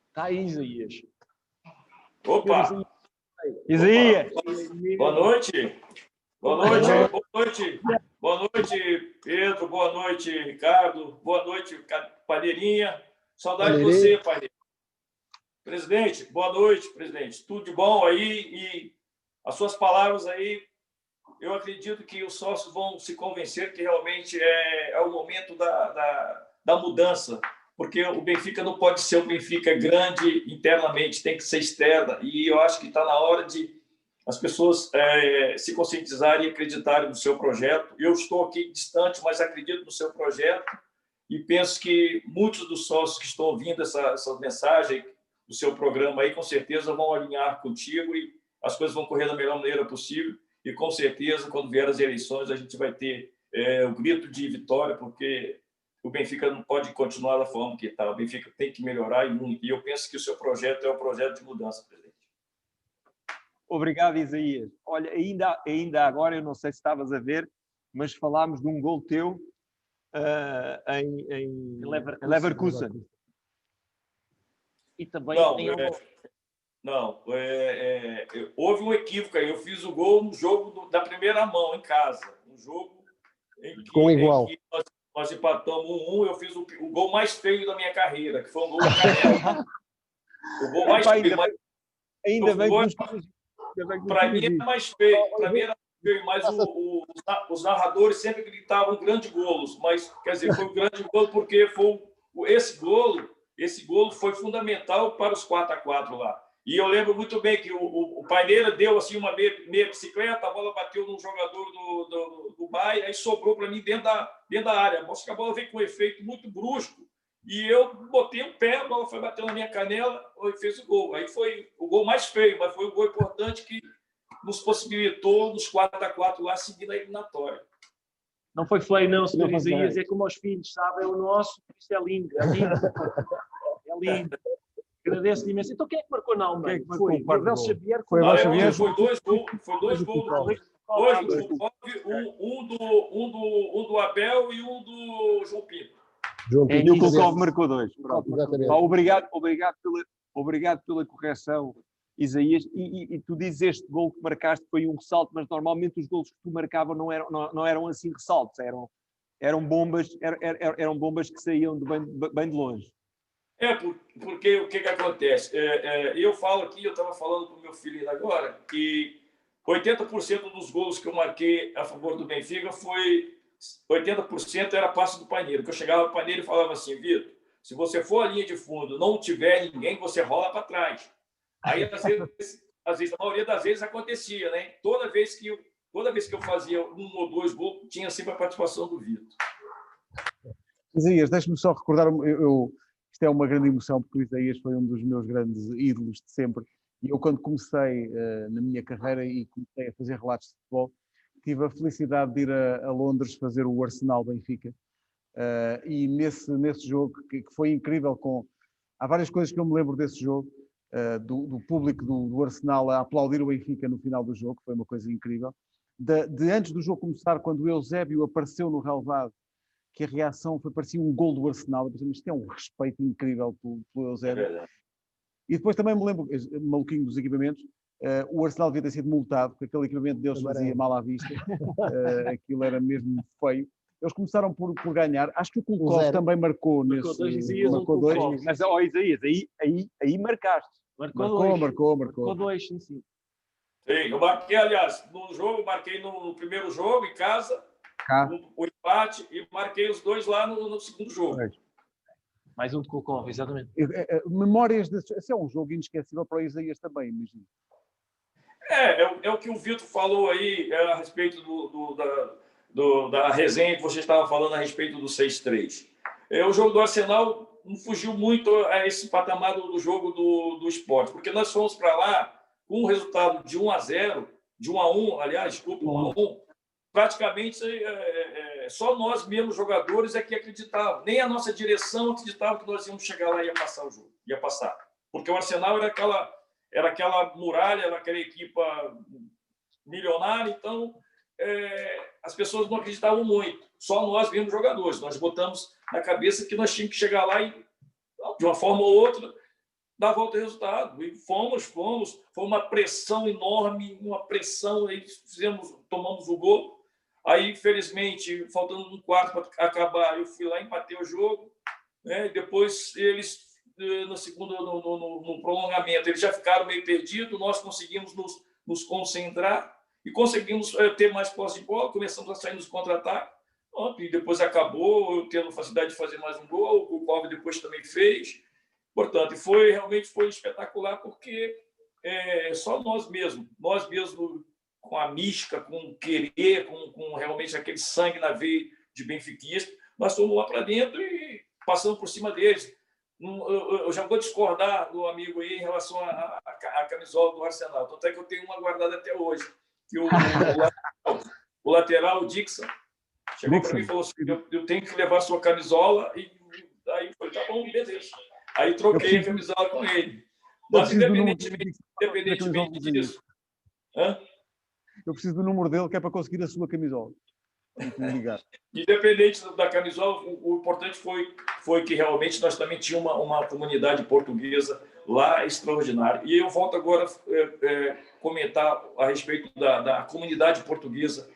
Está aí, Isaías. Opa! Isaías! Boa noite! Boa noite, boa noite! Boa noite, Pedro. Boa noite, Ricardo. Boa noite, Palheirinha. Saudade de você, Palheirinha. Presidente, boa noite, presidente. Tudo de bom aí? E as suas palavras aí, eu acredito que os sócios vão se convencer que realmente é o momento da mudança, porque o Benfica não pode ser um Benfica grande internamente, tem que ser externa. E eu acho que está na hora de as pessoas se conscientizarem e acreditarem no seu projeto. Eu estou aqui distante, mas acredito no seu projeto e penso que muitos dos sócios que estão ouvindo essa mensagem do seu programa aí, com certeza vão alinhar contigo e as coisas vão correr da melhor maneira possível. E, com certeza, quando vier as eleições, a gente vai ter o grito de vitória, porque o Benfica não pode continuar da forma que está. O Benfica tem que melhorar e muito. E eu penso que o seu projeto é um projeto de mudança, presidente. Obrigado, Isaías. Olha, ainda agora, eu não sei se estavas a ver, mas falámos de um gol teu em Leverkusen. E também houve um equívoco aí. Eu fiz o gol no jogo da primeira mão, em casa. Um jogo em que nós empatamos 1-1. Eu fiz o gol mais feio da minha carreira, que foi um gol de canela. O gol mais feio. Ainda bem que para mim é mais feio. Para mim era feio, mas os narradores sempre gritavam grande golos. Mas, quer dizer, foi um grande golo porque foi esse golo foi fundamental para os 4-4 lá. E eu lembro muito bem que o Paineira deu assim uma meia bicicleta, a bola bateu num jogador do Bahia, aí sobrou para mim dentro da área. Acho que a bola veio com um efeito muito brusco e eu botei o pé, a bola foi batendo na minha canela e fez o gol. Aí foi o gol mais feio, mas foi um gol importante que nos possibilitou nos 4-4 lá seguir a eliminatória. Não foi feio, não, senhor Isaías. É como os filhos, sabe? É o nosso, isso é lindo. É lindo. É lindo. Agradeço-lhe imenso. Então, quem é que marcou na Alemanha? Foi o Abel Xavier. Foi dois gols. Um do Abel e um do João Pinto. E o Kulkov marcou 2. Obrigado pela correção, Isaías. E tu dizes este gol que marcaste foi um ressalto, mas normalmente os golos que tu marcava não eram assim ressaltos, eram bombas que saíam bem de longe. Porque o que acontece? Eu falo aqui, eu estava falando para o meu filho agora, que 80% dos gols que eu marquei a favor do Benfica 80% era passe do Paineiro, que eu chegava no Paineiro e falava assim: Vitor, se você for à linha de fundo, não tiver ninguém, você rola para trás. Aí, às vezes, a maioria das vezes acontecia, né? Toda vez que eu fazia 1 ou 2 gols, tinha sempre a participação do Vitor. Isaías, deixa-me só recordar, isto é uma grande emoção, porque o Isaías foi um dos meus grandes ídolos de sempre. E eu, quando comecei na minha carreira e comecei a fazer relatos de futebol, tive a felicidade de ir a Londres fazer o Arsenal-Benfica. E nesse jogo, que foi incrível, há várias coisas que eu me lembro desse jogo, do público do Arsenal a aplaudir o Benfica no final do jogo, foi uma coisa incrível. De antes do jogo começar, quando o Eusébio apareceu no relvado, que a reação parecia um gol do Arsenal. Eu pensei, isto é um respeito incrível pelo Eusébio. E depois também me lembro, maluquinho dos equipamentos, o Arsenal devia ter sido multado, porque aquele equipamento deles fazia mal à vista. Aquilo era mesmo feio. Eles começaram por ganhar. Acho que o Kulkov também marcou nesse... Marcou 2. Mas, Isaías, aí marcaste. Marcou 2, sim. Sim, eu marquei, aliás, marquei no primeiro jogo, em casa, o empate, e marquei os 2 lá no segundo jogo. Mais um de Kulkov, exatamente. Memórias esse é um jogo inesquecível para o Isaías também, imagino. É o que o Vitor falou aí a respeito da resenha que você estava falando a respeito do 6-3. O jogo do Arsenal não fugiu muito a esse patamar do jogo do Sport, porque nós fomos para lá com um resultado de 1-0, de 1-1, aliás, desculpa, 1-1, praticamente só nós mesmos jogadores é que acreditavam. Nem a nossa direção acreditava que nós íamos chegar lá e ia passar o jogo. Ia passar. Porque o Arsenal era aquela muralha, era aquela equipa milionária, então as pessoas não acreditavam muito. Só nós mesmos jogadores. Nós botamos na cabeça que nós tínhamos que chegar lá e, de uma forma ou outra, dar volta ao resultado. E fomos. Foi uma pressão enorme, aí tomamos o gol. Aí, infelizmente, faltando um quarto para acabar, eu fui lá e empatei o jogo. Né? Depois, eles, no prolongamento, eles já ficaram meio perdidos. Nós conseguimos nos concentrar e conseguimos ter mais posse de bola. Começamos a sair nos contra-ataques. E depois acabou, eu tendo facilidade de fazer mais um gol. O Cove depois também fez. Portanto, realmente foi espetacular, porque só nós mesmos com a mística, com o querer, com realmente aquele sangue na veia de benfiquista, nós fomos lá para dentro e passamos por cima deles. Eu já vou discordar do amigo aí em relação à camisola do Arsenal. Tanto é que eu tenho uma guardada até hoje, que o lateral, o Dixon, chegou para mim e falou assim, eu tenho que levar a sua camisola, e aí eu falei, tá bom, beleza. Aí troquei a camisola com ele. Mas independentemente disso... Eu preciso do número dele, que é para conseguir a sua camisola. Independente da camisola, o importante foi que realmente nós também tínhamos uma comunidade portuguesa lá extraordinária. E eu volto agora a comentar a respeito da comunidade portuguesa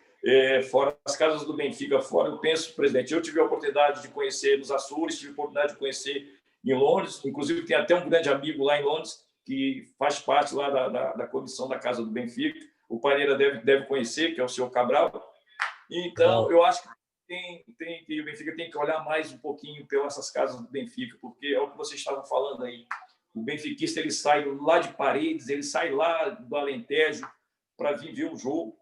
fora as casas do Benfica, fora. Eu penso, presidente, eu tive a oportunidade de conhecer nos Açores, tive a oportunidade de conhecer em Londres, inclusive tem até um grande amigo lá em Londres que faz parte lá da comissão da Casa do Benfica. O Pareira deve conhecer, que é o senhor Cabral. Então, eu acho que o Benfica tem que olhar mais um pouquinho pelas casas do Benfica, porque é o que vocês estavam falando aí. O benfiquista, ele sai lá de Paredes, ele sai lá do Alentejo para viver um jogo,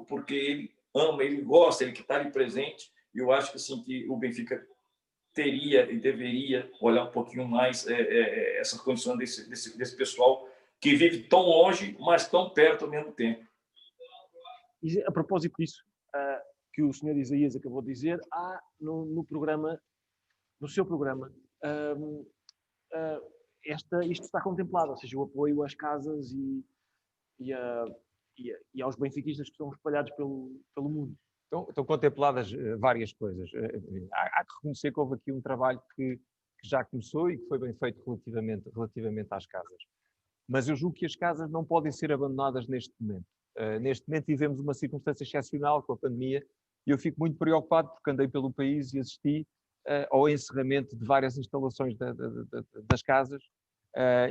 porque ele ama, ele gosta, ele que está ali presente. E eu acho que, assim, que o Benfica teria e deveria olhar um pouquinho mais essas condições desse pessoal que vive tão longe, mas tão perto ao mesmo tempo. E a propósito disso, que o Sr. Isaías acabou de dizer, há no seu programa, isto está contemplado, ou seja, o apoio às casas e aos benfiquistas que estão espalhados pelo mundo. Estão contempladas várias coisas. Há que reconhecer que houve aqui um trabalho que já começou e que foi bem feito relativamente às casas. Mas eu julgo que as casas não podem ser abandonadas neste momento. Neste momento vivemos uma circunstância excepcional com a pandemia e eu fico muito preocupado porque andei pelo país e assisti ao encerramento de várias instalações das casas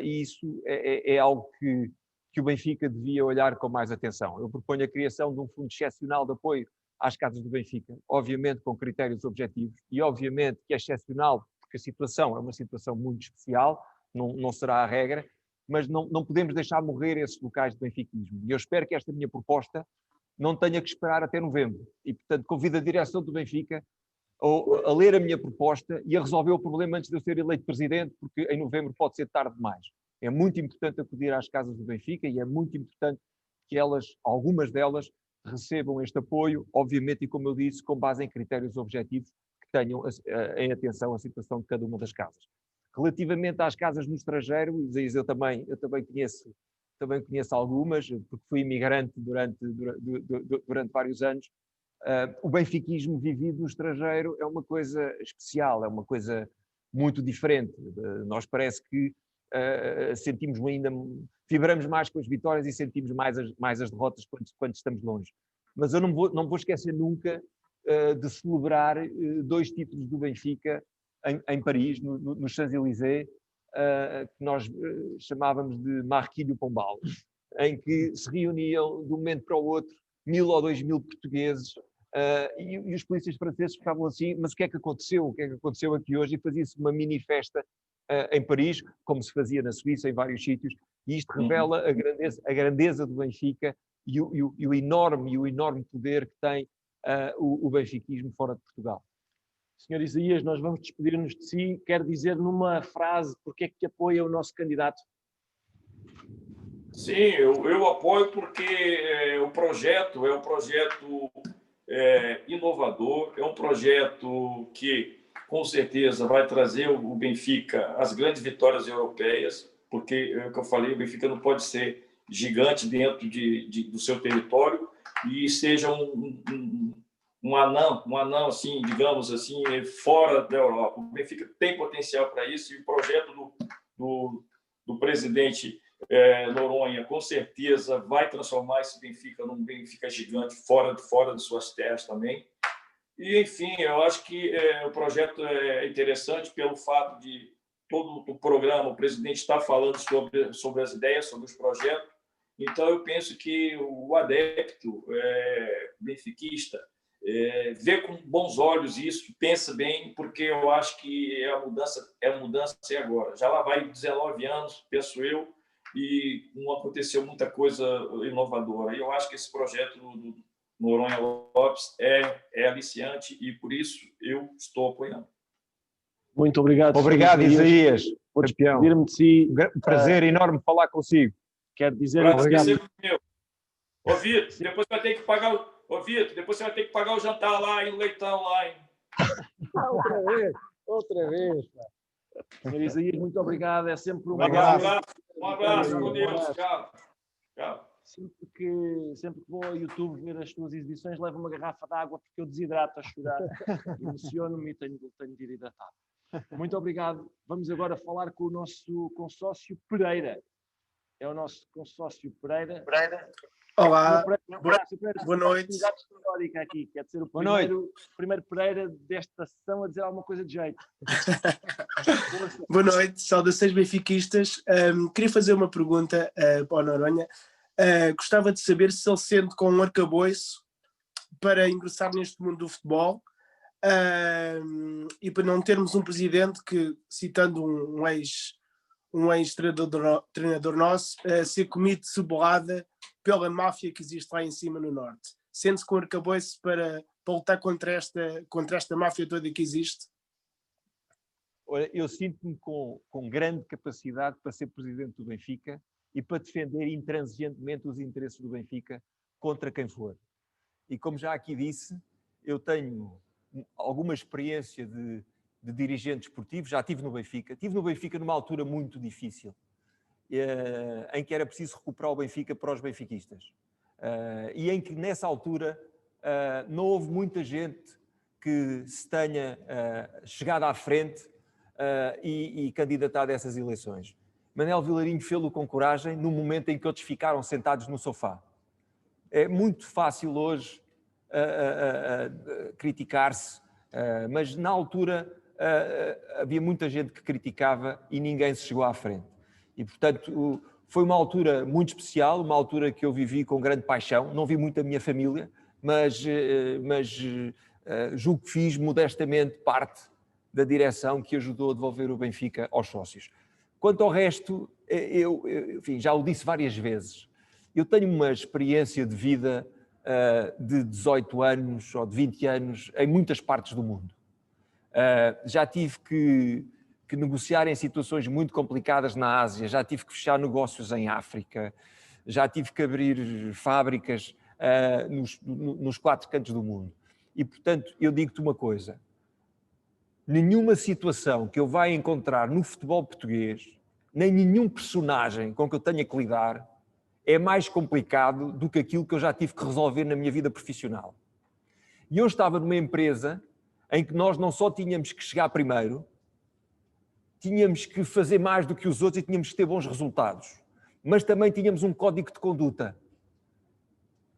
e isso é algo que o Benfica devia olhar com mais atenção. Eu proponho a criação de um fundo excepcional de apoio às casas do Benfica, obviamente com critérios objetivos e obviamente que é excepcional porque a situação é uma situação muito especial, não será a regra, mas não podemos deixar morrer esses locais de benfiquismo. E eu espero que esta minha proposta não tenha que esperar até novembro. E, portanto, convido a direção do Benfica a ler a minha proposta e a resolver o problema antes de eu ser eleito presidente, porque em novembro pode ser tarde demais. É muito importante acudir às casas do Benfica e é muito importante que algumas delas, recebam este apoio, obviamente, e como eu disse, com base em critérios objetivos que tenham em atenção a situação de cada uma das casas. Relativamente às casas no estrangeiro, eu também conheço algumas, porque fui imigrante durante vários anos. O benfiquismo vivido no estrangeiro é uma coisa especial, é uma coisa muito diferente. Nós parece que sentimos ainda, vibramos mais com as vitórias e sentimos mais as derrotas quando estamos longe. Mas eu não vou esquecer nunca de celebrar 2 títulos do Benfica em Paris, no Champs-Élysées, que nós chamávamos de Marquilho Pombal, em que se reuniam de um momento para o outro 1.000 ou 2.000 portugueses e os polícias franceses ficavam assim, mas o que é que aconteceu? O que é que aconteceu aqui hoje? E fazia-se uma mini festa em Paris, como se fazia na Suíça, em vários sítios, e isto revela a grandeza do Benfica e o enorme poder que tem o benfiquismo fora de Portugal. Sr. Isaías, nós vamos despedir-nos de si. Quer dizer numa frase porque é que apoia o nosso candidato? Sim, eu apoio porque o projeto é um projeto inovador, é um projeto que, com certeza, vai trazer o Benfica às grandes vitórias europeias, porque, é o que eu falei, o Benfica não pode ser gigante dentro do seu território, e seja um anão, assim, digamos assim, fora da Europa. O Benfica tem potencial para isso, e o projeto do presidente Noronha, com certeza, vai transformar esse Benfica num Benfica gigante, fora de suas terras também. E, enfim, eu acho que o projeto é interessante pelo fato de todo o programa, o presidente está falando sobre as ideias, sobre os projetos. Então, eu penso que o adepto benfiquista vê com bons olhos isso, pensa bem, porque eu acho que a mudança é agora. Já lá vai 19 anos, penso eu, e não aconteceu muita coisa inovadora. E eu acho que esse projeto do Noronha Lopes é aliciante, e por isso eu estou apoiando. Muito obrigado. Obrigado, Isaías. Campeão. De si. Um prazer enorme falar consigo. Quero dizer... Ô, Vitor, depois vai ter que pagar depois você vai ter que pagar o jantar lá, no Leitão, lá, hein? Outra vez. Senhor Isaías, muito obrigado. É sempre um abraço, com Deus. Tchau. Sempre que vou ao YouTube ver as tuas exibições, levo uma garrafa de água, porque eu desidrato a chorar, emociono-me e tenho de ir hidratado. Muito obrigado. Vamos agora falar com o nosso consórcio Pereira. É o nosso consórcio Pereira. Olá, boa noite. Aqui. Quer ser o primeiro Pereira desta sessão a dizer alguma coisa de jeito. Boa noite, saudações benfiquistas. Queria fazer uma pergunta para o Noronha. Gostava de saber se ele sente com um arcabouço para ingressar neste mundo do futebol e para não termos um presidente que, citando um ex-treinador nosso, ser comido de cebolada pela máfia que existe lá em cima no norte. Sente-se com arcabouço para lutar contra esta máfia toda que existe? Olha, eu sinto-me com grande capacidade para ser presidente do Benfica e para defender intransigentemente os interesses do Benfica contra quem for. E como já aqui disse, eu tenho alguma experiência de dirigente esportivo, já estive no Benfica. Estive no Benfica numa altura muito difícil, em que era preciso recuperar o Benfica para os benfiquistas. E em que, nessa altura, não houve muita gente que se tenha chegado à frente e candidatado a essas eleições. Manel Vilarinho fê-lo com coragem no momento em que outros ficaram sentados no sofá. É muito fácil hoje criticar-se, mas na altura havia muita gente que criticava e ninguém se chegou à frente. E, portanto, foi uma altura muito especial, uma altura que eu vivi com grande paixão. Não vi muito a minha família, mas julgo que fiz modestamente parte da direção que ajudou a devolver o Benfica aos sócios. Quanto ao resto, enfim, já o disse várias vezes, eu tenho uma experiência de vida de 18 anos ou de 20 anos em muitas partes do mundo. Já tive que negociar em situações muito complicadas na Ásia, já tive que fechar negócios em África, já tive que abrir fábricas nos 4 cantos do mundo. E, portanto, eu digo-te uma coisa, nenhuma situação que eu vá encontrar no futebol português, nem nenhum personagem com que eu tenha que lidar, é mais complicado do que aquilo que eu já tive que resolver na minha vida profissional. E eu estava numa empresa em que nós não só tínhamos que chegar primeiro, tínhamos que fazer mais do que os outros e tínhamos que ter bons resultados, mas também tínhamos um código de conduta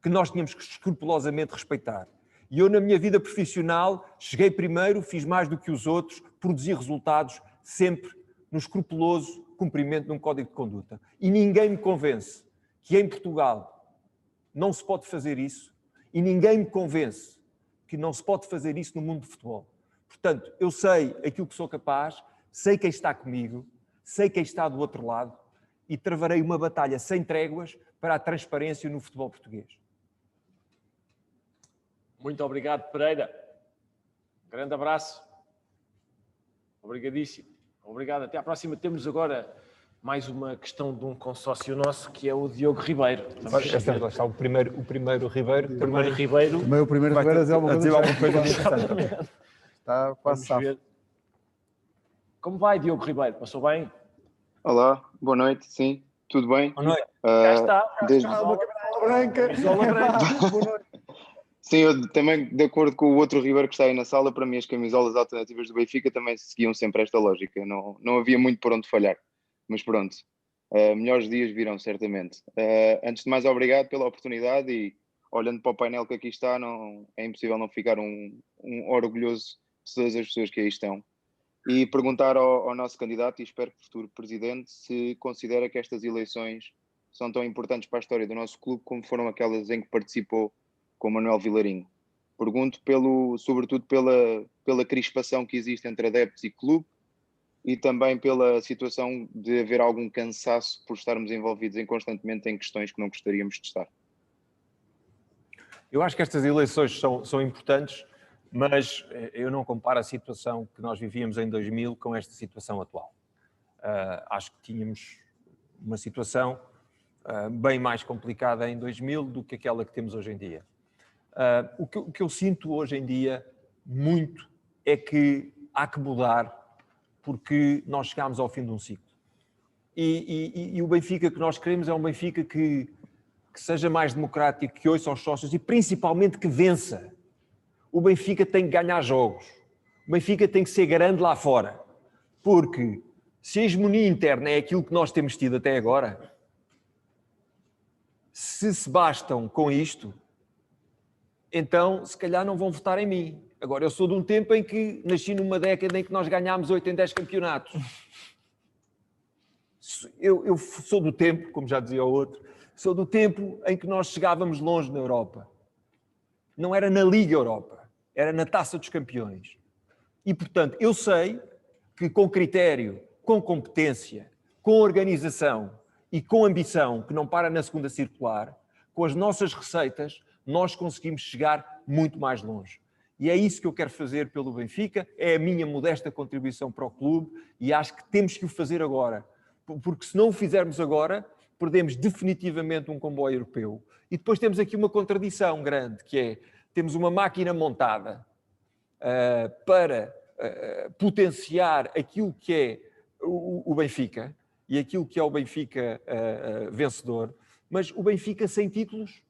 que nós tínhamos que escrupulosamente respeitar. E eu, na minha vida profissional, cheguei primeiro, fiz mais do que os outros, produzi resultados sempre no escrupuloso cumprimento de um código de conduta. E ninguém me convence que em Portugal não se pode fazer isso e ninguém me convence que não se pode fazer isso no mundo do futebol. Portanto, eu sei aquilo que sou capaz, sei quem está comigo, sei quem está do outro lado e travarei uma batalha sem tréguas para a transparência no futebol português. Muito obrigado, Pereira. Um grande abraço. Obrigadíssimo. Obrigado. Até à próxima. Temos agora mais uma questão de um consórcio nosso, que é o Diogo Ribeiro. Está o primeiro Ribeiro. Primeiro Ribeiro. O primeiro Ribeiro a dizer alguma coisa interessante. Está quase safo. Como vai, Diogo Ribeiro? Passou bem? Olá, boa noite, sim, tudo bem? Boa noite. Cá está. Camisola branca. Camisola branca. Boa noite. Sim, eu também, de acordo com o outro Ribeiro que está aí na sala, para mim as camisolas alternativas do Benfica também seguiam sempre esta lógica. Não havia muito por onde falhar. Mas pronto, melhores dias virão certamente. Antes de mais, obrigado pela oportunidade e olhando para o painel que aqui está, é impossível não ficar um orgulhoso de todas as pessoas que aí estão. E perguntar ao nosso candidato e espero que futuro presidente se considera que estas eleições são tão importantes para a história do nosso clube como foram aquelas em que participou com Manuel Vilarinho. Pergunto sobretudo pela crispação que existe entre adeptos e clube e também pela situação de haver algum cansaço por estarmos envolvidos constantemente em questões que não gostaríamos de estar. Eu acho que estas eleições são importantes, mas eu não comparo a situação que nós vivíamos em 2000 com esta situação atual. Acho que tínhamos uma situação bem mais complicada em 2000 do que aquela que temos hoje em dia. O que eu sinto hoje em dia muito é que há que mudar porque nós chegámos ao fim de um ciclo. E o Benfica que nós queremos é um Benfica que seja mais democrático, que ouça aos sócios e principalmente que vença. O Benfica tem que ganhar jogos. O Benfica tem que ser grande lá fora. Porque se a hegemonia interna é aquilo que nós temos tido até agora, se bastam com isto, então se calhar não vão votar em mim. Agora, eu sou de um tempo em que nasci numa década em que nós ganhámos 8 em 10 campeonatos. Eu sou do tempo, como já dizia o outro, sou do tempo em que nós chegávamos longe na Europa. Não era na Liga Europa, era na Taça dos Campeões. E, portanto, eu sei que com critério, com competência, com organização e com ambição, que não para na segunda circular, com as nossas receitas, nós conseguimos chegar muito mais longe. E é isso que eu quero fazer pelo Benfica, é a minha modesta contribuição para o clube e acho que temos que o fazer agora. Porque se não o fizermos agora, perdemos definitivamente um comboio europeu. E depois temos aqui uma contradição grande, que é, temos uma máquina montada para potenciar aquilo que é o Benfica e aquilo que é o Benfica vencedor, mas o Benfica sem títulos,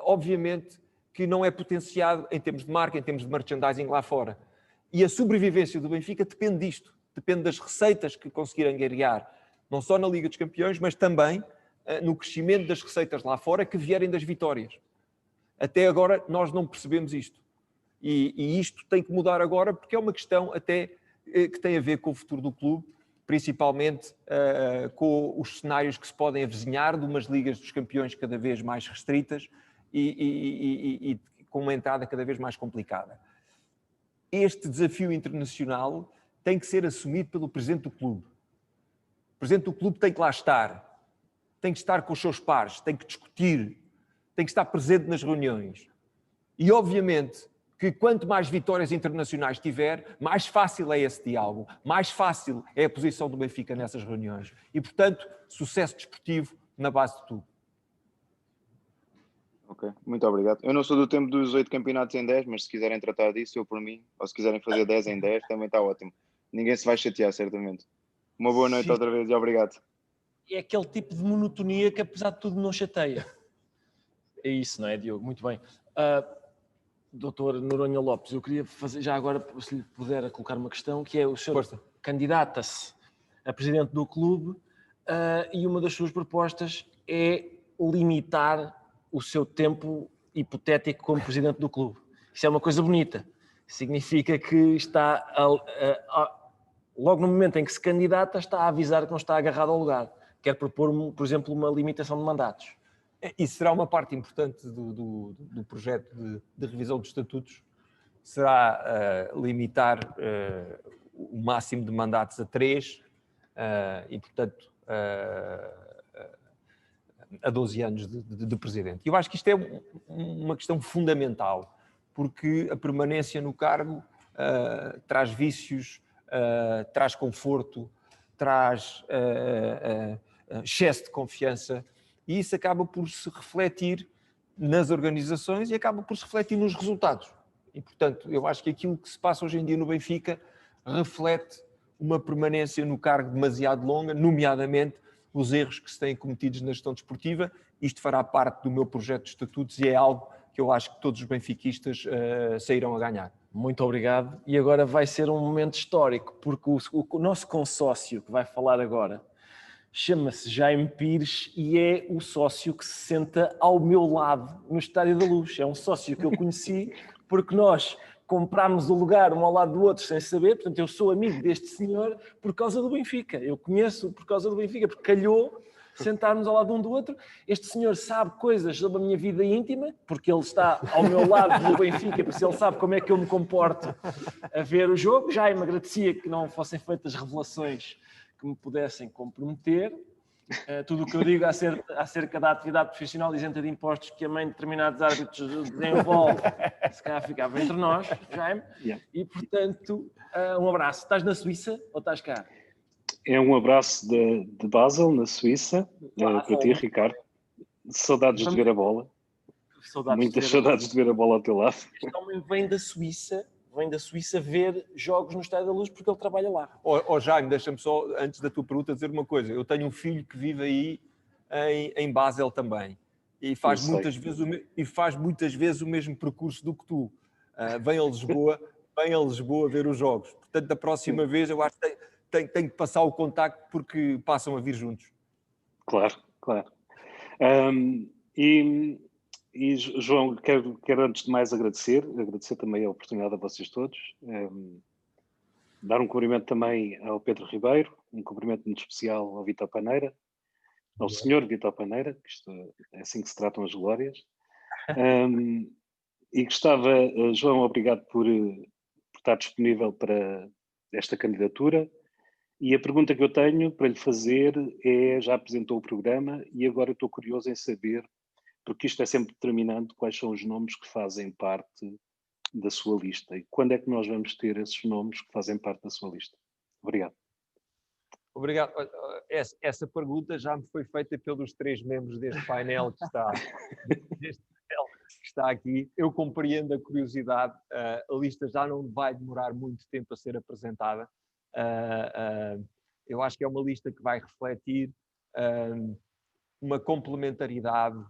obviamente, que não é potenciado em termos de marca, em termos de merchandising lá fora. E a sobrevivência do Benfica depende disto, depende das receitas que conseguirem angariar, não só na Liga dos Campeões, mas também no crescimento das receitas lá fora que vierem das vitórias. Até agora nós não percebemos isto. E isto tem que mudar agora porque é uma questão até que tem a ver com o futuro do clube, principalmente com os cenários que se podem avizinhar de umas Ligas dos Campeões cada vez mais restritas e com uma entrada cada vez mais complicada. Este desafio internacional tem que ser assumido pelo Presidente do Clube. O Presidente do Clube tem que lá estar, tem que estar com os seus pares, tem que discutir, tem que estar presente nas reuniões. E, obviamente, que quanto mais vitórias internacionais tiver, mais fácil é esse diálogo, mais fácil é a posição do Benfica nessas reuniões. E, portanto, sucesso desportivo na base de tudo. Ok, muito obrigado. Eu não sou do tempo dos 8 campeonatos em 10, mas se quiserem tratar disso, eu por mim, ou se quiserem fazer 10 em 10, também está ótimo. Ninguém se vai chatear, certamente. Uma boa noite outra vez e obrigado. É aquele tipo de monotonia que, apesar de tudo, não chateia. É isso, não é, Diogo? Muito bem. Doutor Noronha Lopes, eu queria fazer já agora, se lhe puder colocar uma questão, que é o senhor candidata-se a presidente do clube e uma das suas propostas é limitar o seu tempo hipotético como presidente do clube. Isso é uma coisa bonita. Significa que está, logo no momento em que se candidata, está a avisar que não está agarrado ao lugar. Quer propor, por exemplo, uma limitação de mandatos. Isso será uma parte importante do projeto de revisão dos estatutos. Será limitar o máximo de mandatos a 3 e, portanto, a 12 anos de presidente. Eu acho que isto é uma questão fundamental, porque a permanência no cargo traz vícios, traz conforto, traz excesso de confiança, e isso acaba por se refletir nas organizações e acaba por se refletir nos resultados. E, portanto, eu acho que aquilo que se passa hoje em dia no Benfica reflete uma permanência no cargo demasiado longa, nomeadamente os erros que se têm cometidos na gestão desportiva. Isto fará parte do meu projeto de estatutos e é algo que eu acho que todos os benfiquistas sairão a ganhar. Muito obrigado. E agora vai ser um momento histórico, porque o nosso consórcio que vai falar agora chama-se Jaime Pires e é o sócio que se senta ao meu lado no Estádio da Luz. É um sócio que eu conheci porque nós comprámos o lugar um ao lado do outro sem saber, portanto eu sou amigo deste senhor por causa do Benfica. Eu conheço por causa do Benfica, porque calhou sentarmos ao lado um do outro. Este senhor sabe coisas sobre a minha vida íntima, porque ele está ao meu lado no Benfica, por isso ele sabe como é que eu me comporto a ver o jogo. Já me agradecia que não fossem feitas revelações que me pudessem comprometer. Tudo o que eu digo acerca da atividade profissional isenta de impostos que a mãe de determinados árbitros desenvolve, se calhar ficava entre nós, Jaime. E, portanto, um abraço. Estás na Suíça ou estás cá? É um abraço de Basel, na Suíça, para ti, Ricardo. Saudades de ver a bola. Muitas saudades de ver a bola ao teu lado. Este homem vem da Suíça ver jogos no Estádio da Luz porque ele trabalha lá. Jaime, deixa-me só, antes da tua pergunta, dizer uma coisa. Eu tenho um filho que vive aí em Basel também e faz muitas vezes o mesmo percurso do que tu. Vem a Lisboa ver os jogos. Portanto, da próxima vez eu acho que tenho que passar o contacto porque passam a vir juntos. Claro. E João, quero antes de mais agradecer também a oportunidade a vocês todos, dar um cumprimento também ao Pedro Ribeiro, um cumprimento muito especial ao Vítor Paneira, ao senhor Vítor Paneira, que isto é assim que se tratam as glórias, e gostava, João, obrigado por estar disponível para esta candidatura. E a pergunta que eu tenho para lhe fazer é, já apresentou o programa e agora estou curioso em saber, porque isto é sempre determinante, quais são os nomes que fazem parte da sua lista e quando é que nós vamos ter esses nomes que fazem parte da sua lista. Obrigado. Obrigado. Essa pergunta já me foi feita pelos 3 membros deste painel que está aqui. Eu compreendo a curiosidade. A lista já não vai demorar muito tempo a ser apresentada. Eu acho que é uma lista que vai refletir uma complementaridade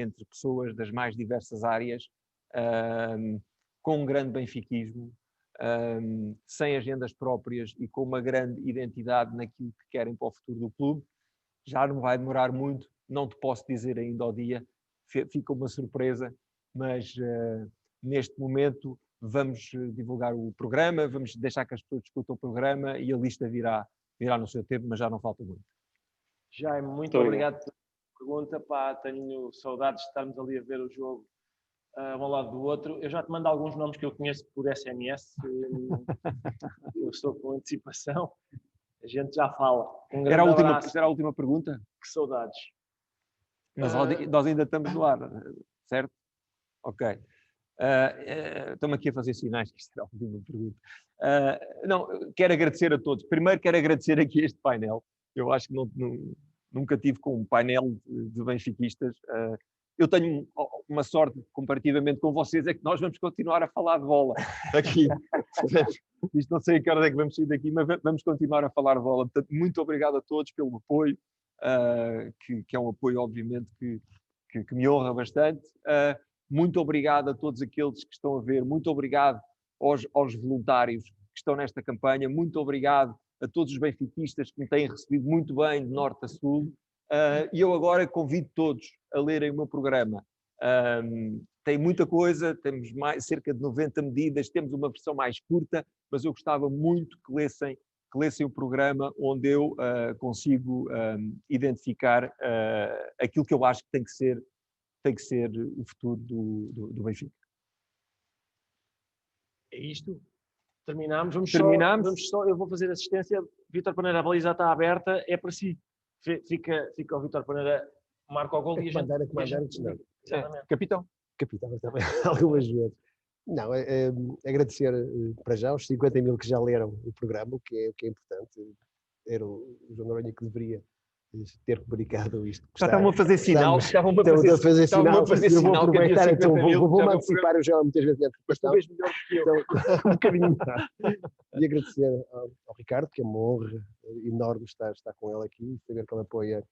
entre pessoas das mais diversas áreas, com um grande benfiquismo, sem agendas próprias e com uma grande identidade naquilo que querem para o futuro do clube. Já não vai demorar muito, não te posso dizer ainda ao dia, fica uma surpresa, mas neste momento vamos divulgar o programa, vamos deixar que as pessoas discutam o programa e a lista virá no seu tempo, mas já não falta muito. Jaime, muito obrigado pela pergunta. Tenho saudades de estarmos ali a ver o jogo um ao lado do outro. Eu já te mando alguns nomes que eu conheço por SMS. Eu estou com antecipação. A gente já fala. Era a última pergunta? Que saudades. Mas nós ainda estamos no ar, certo? Ok. Estamos aqui a fazer sinais que isto era a última pergunta. Não, quero agradecer a todos. Primeiro quero agradecer aqui este painel. Eu acho que nunca tive com um painel de benfiquistas. Eu tenho uma sorte, comparativamente com vocês, é que nós vamos continuar a falar de bola aqui. Isto não sei a que hora é que vamos sair daqui, mas vamos continuar a falar de bola. Portanto, muito obrigado a todos pelo apoio, que é um apoio, obviamente, que me honra bastante. Muito obrigado a todos aqueles que estão a ver, muito obrigado aos voluntários que estão nesta campanha, muito obrigado a todos os benfiquistas que me têm recebido muito bem de norte a sul, e eu agora convido todos a lerem o meu programa. Tem muita coisa, temos cerca de 90 medidas, temos uma versão mais curta, mas eu gostava muito que lessem o programa, onde eu consigo identificar aquilo que eu acho que tem que ser o futuro do Benfica. É isto? Terminámos. Vamos só, eu vou fazer assistência. Vítor Paneira, a baliza está aberta, é para si. Fica o Vítor Paneira, marca o gol e a gente... Capitão também, algumas vezes. Não, agradecer para já os 50 mil que já leram o programa, o que é importante. Era o João Noronha que deveria ter comunicado isto. Já estavam a fazer sinal, estavam a fazer sinal. Eu vou aproveitar, então vou-me antecipar, eu já muitas vezes mas tu vês melhor do que eu. Então, um bocadinho. E agradecer ao Ricardo, que é uma honra enorme estar com ele aqui, saber que ele apoia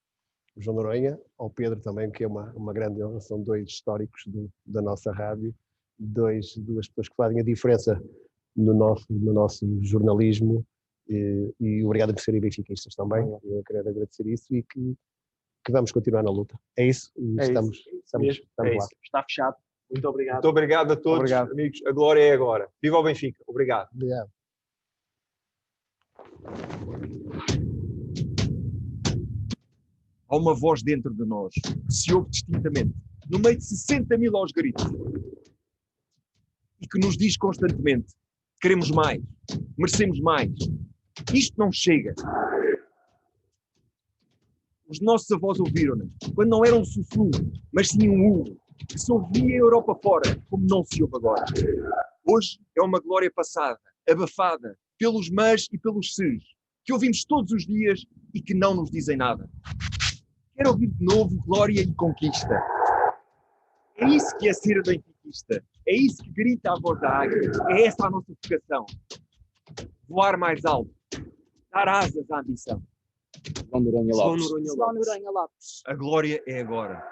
o João Noronha, ao Pedro também, que é uma grande honra, são dois históricos da nossa rádio, duas pessoas que fazem a diferença no nosso jornalismo, e obrigado por serem benfiquistas também. Eu quero agradecer isso e que vamos continuar na luta. É isso, e estamos lá. Está fechado. Muito obrigado. Muito obrigado a todos, amigos. A glória é agora. Viva o Benfica. Obrigado. Obrigado. Há uma voz dentro de nós que se ouve distintamente, no meio de 60 mil aos gritos, e que nos diz constantemente: queremos mais, merecemos mais, isto não chega. Os nossos avós ouviram-na, quando não era um sussurro, mas sim um urro, que se ouvia a Europa fora, como não se ouve agora. Hoje é uma glória passada, abafada, pelos mas e pelos ses, que ouvimos todos os dias e que não nos dizem nada. Quero ouvir de novo glória e conquista. É isso que é ser benfiquista. É isso que grita a voz da águia. É essa a nossa vocação. Voar mais alto. Dar asas à ambição. João Noronha Lopes. A glória é agora.